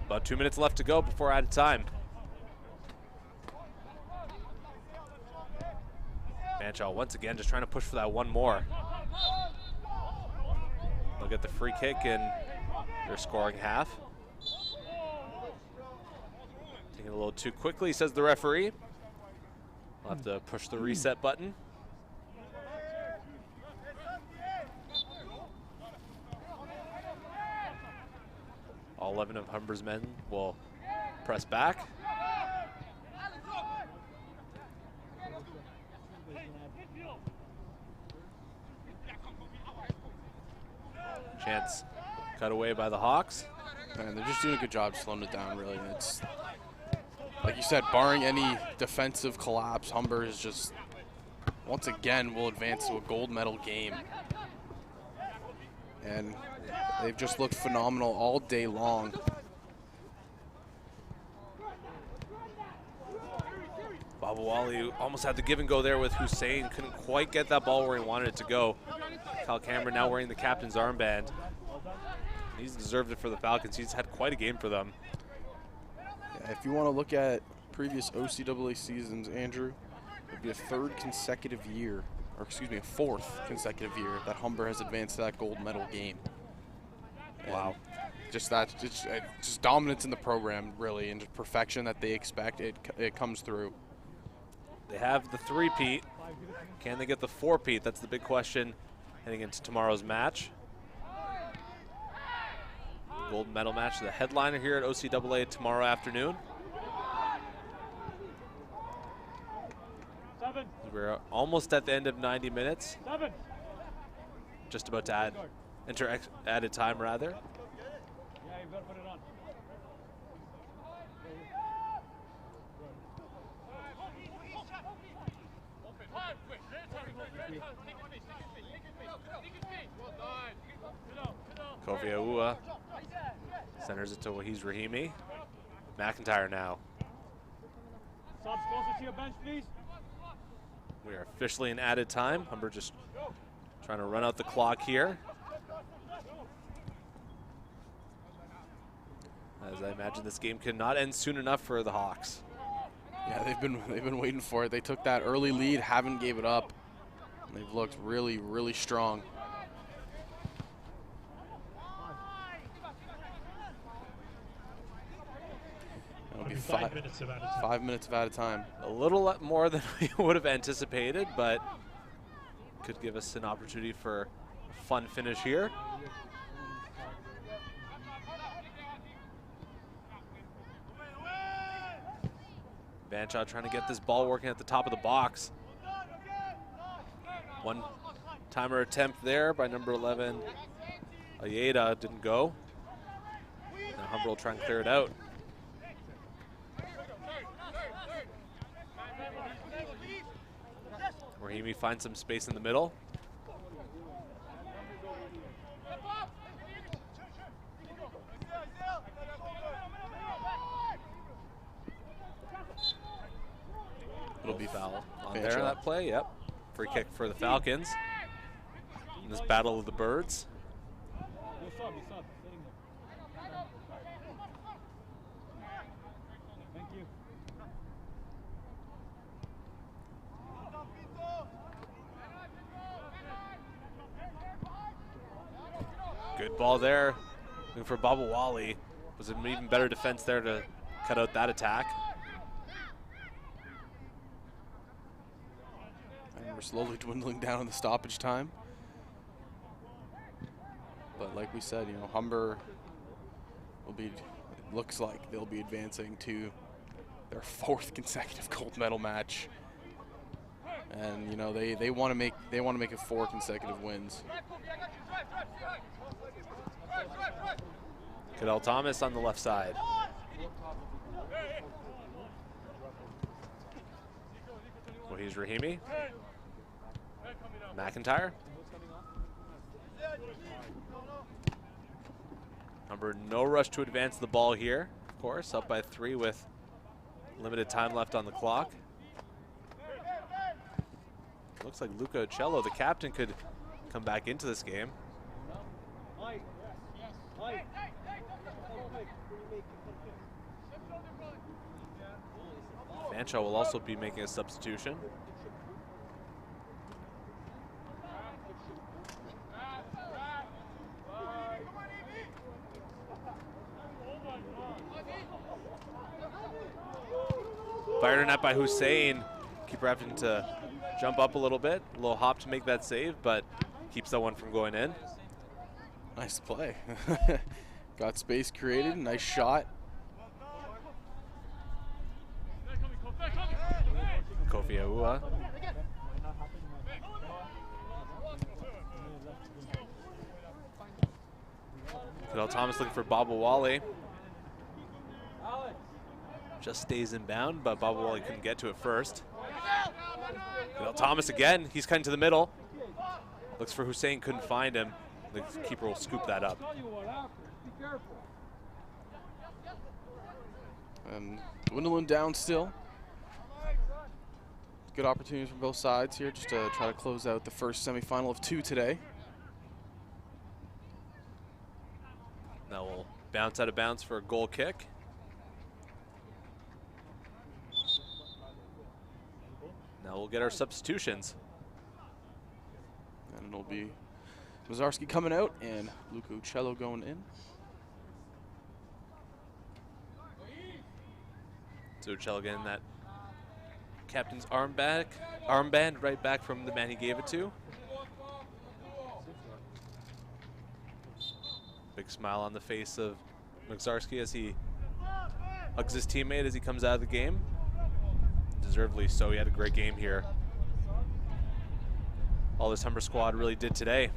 About 2 minutes left to go before out of time. Fanshawe once again just trying to push for that one more. They'll get the free kick and they're scoring half. Taking it a little too quickly, says the referee. We'll have to push the reset button. All 11 of Humber's men will press back. Chance cut away by the Hawks. And they're just doing a good job slowing it down, really. It's, like you said, barring any defensive collapse, Humber is just, once again, will advance to a gold medal game. And they've just looked phenomenal all day long. Babawali almost had the give and go there with Hussein. Couldn't quite get that ball where he wanted it to go. Kyle Cameron now wearing the captain's armband. He's deserved it for the Falcons. He's had quite a game for them. Yeah, if you want to look at previous OCAA seasons, Andrew, it would be a third consecutive year, or excuse me, a fourth consecutive year that Humber has advanced to that gold medal game. Wow. Just dominance in the program, really, and just perfection that they expect. It comes through. They have the three-peat. Can they get the four-peat? That's the big question heading into tomorrow's match. Gold medal match, the headliner here at OCAA tomorrow afternoon. We're almost at the end of 90 minutes. Just about to enter added time, rather. Yeah, you've got to put it on. Kofi Aua centers it to Wahiz Rahimi. McIntyre now. Subs closer to your bench, please. We are officially in added time. Humber just trying to run out the clock here. As I imagine this game could not end soon enough for the Hawks. Yeah, they've been waiting for it. They took that early lead, haven't gave it up. They've looked really, really strong. It'll be 5 minutes of added time. 5 minutes of added time. A little more than we would have anticipated, but could give us an opportunity for a fun finish here. Fanshawe trying to get this ball working at the top of the box. One-timer attempt there by number 11. Ayeda didn't go. Now Humber will try and clear it out. Rahimi finds some space in the middle. It'll be foul on there on that play, yep. Free kick for the Falcons in this battle of the birds. Thank you. Good ball there. Looking for Babawali. Was an even better defense there to cut out that attack. And we're slowly dwindling down in the stoppage time. But like we said, you know, Humber will be, it looks like they'll be advancing to their 4th consecutive gold medal match. And you know, they want to make it 4 consecutive wins. Cadell Thomas on the left side. Well, here's Rahimi. McIntyre. Humber, no rush to advance the ball here. Of course, up by 3 with limited time left on the clock. Looks like Luca Uccello, the captain, could come back into this game. Fanshawe will also be making a substitution. Fired net by Hussein. Keeper having to jump up a little bit. A little hop to make that save, but keeps that one from going in. Nice play. Got space created, nice shot. Kofi Aua. Cadell Thomas looking for Babawali. Just stays in bound, but Babawali couldn't get to it first. Cadell Thomas again, he's cutting to the middle. Looks for Hussein, couldn't find him. The keeper will scoop that up. Dwindling down still. good opportunities for both sides here just to try to close out the first semifinal of 2 today. Now we'll bounce out of bounds for a goal kick. Now we'll get our substitutions. And it'll be Mazarski coming out and Luca Uccello going in. So Uccello getting that captain's armband right back from the man he gave it to. Big smile on the face of Mazarski as he hugs his teammate as he comes out of the game. Deservedly so, he had a great game here. All this Humber squad really did today.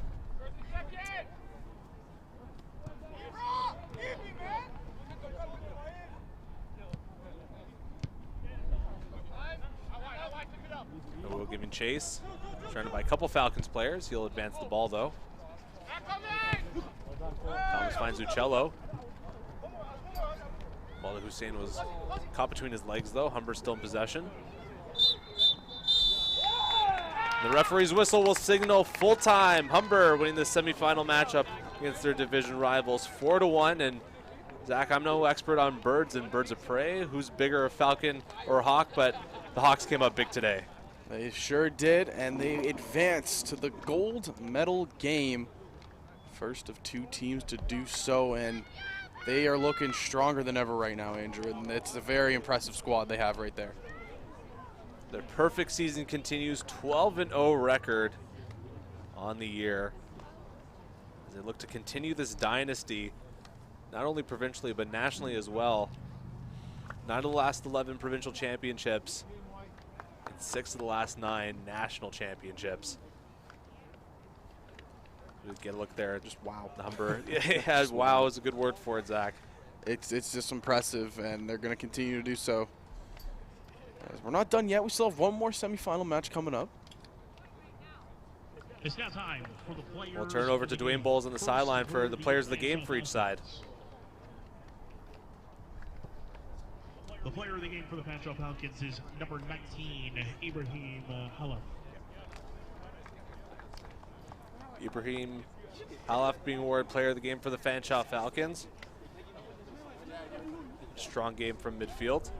We'll give him chase. Surrounded by a couple Falcons players. He'll advance the ball though. Thomas finds Uccello. Ball that Hussein was caught between his legs though. Humber's still in possession. The referee's whistle will signal full time. Humber winning the semifinal matchup against their division rivals 4-1. And Zach, I'm no expert on birds and birds of prey. Who's bigger, a falcon or a hawk? But the Hawks came up big today. They sure did, and they advanced to the gold medal game. First of 2 teams to do so, and they are looking stronger than ever right now, Andrew. And it's a very impressive squad they have right there. Their perfect season continues, 12-0 record on the year. As they look to continue this dynasty, not only provincially but nationally as well. 9 of the last 11 provincial championships, and 6 of the last 9 national championships. We get a look there. Just wow. Humber. Yeah, wow is a good word for it, Zach. It's just impressive, and they're going to continue to do so. As we're not done yet. We still have one more semifinal match coming up. It's now time for the players. We'll turn it over to Dwayne Bowles on the sideline for the players of the game for each side. The player of the game for the Fanshawe Falcons is number 19, Ibrahim Halaf. Ibrahim Halaf being awarded player of the game for the Fanshawe Falcons. Strong game from midfield.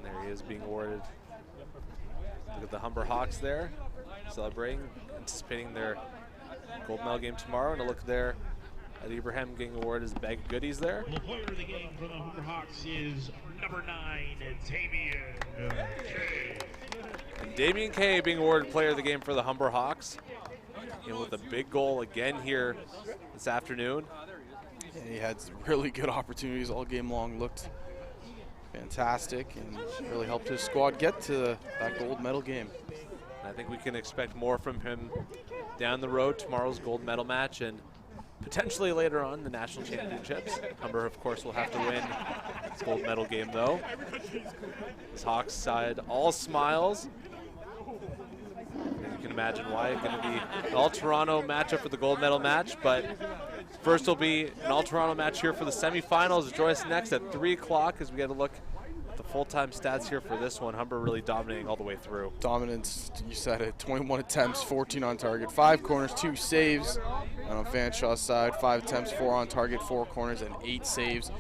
There he is being awarded. Look at the Humber Hawks there, celebrating, anticipating their gold medal game tomorrow. And a look there at Ibrahim getting awarded his bag of goodies there. The player of the game for the Humber Hawks is number 9, Damian K. And Damian K being awarded player of the game for the Humber Hawks. And with a big goal again here this afternoon. And he had some really good opportunities all game long. Looked fantastic and really helped his squad get to that gold medal game. I think we can expect more from him down the road. Tomorrow's gold medal match and potentially later on the national championships. Humber, of course, will have to win this gold medal game, though. This Hawks side all smiles. You can imagine why. It's going to be an all-Toronto matchup for the gold medal match, but first will be an all-Toronto match here for the semifinals. Join us next at 3 o'clock as we get a look at the full-time stats here for this one. Humber really dominating all the way through. Dominance, you said it, 21 attempts, 14 on target, 5 corners, 2 saves. And on Fanshawe's side, 5 attempts, 4 on target, 4 corners, and 8 saves.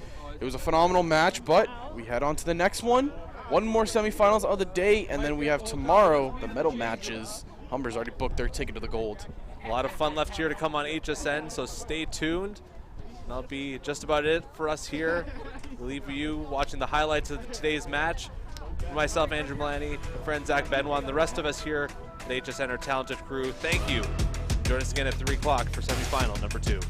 It was a phenomenal match, but we head on to the next one. One more semifinals of the day, and then we have tomorrow the medal matches. Humber's already booked their ticket to the gold. A lot of fun left here to come on HSN, so stay tuned. That'll be just about it for us here. We'll leave you watching the highlights of today's match. For myself, Andrew Milani, my friend Zach Benoit, and the rest of us here at HSN, our talented crew, thank you. Join us again at 3 o'clock for semifinal number 2.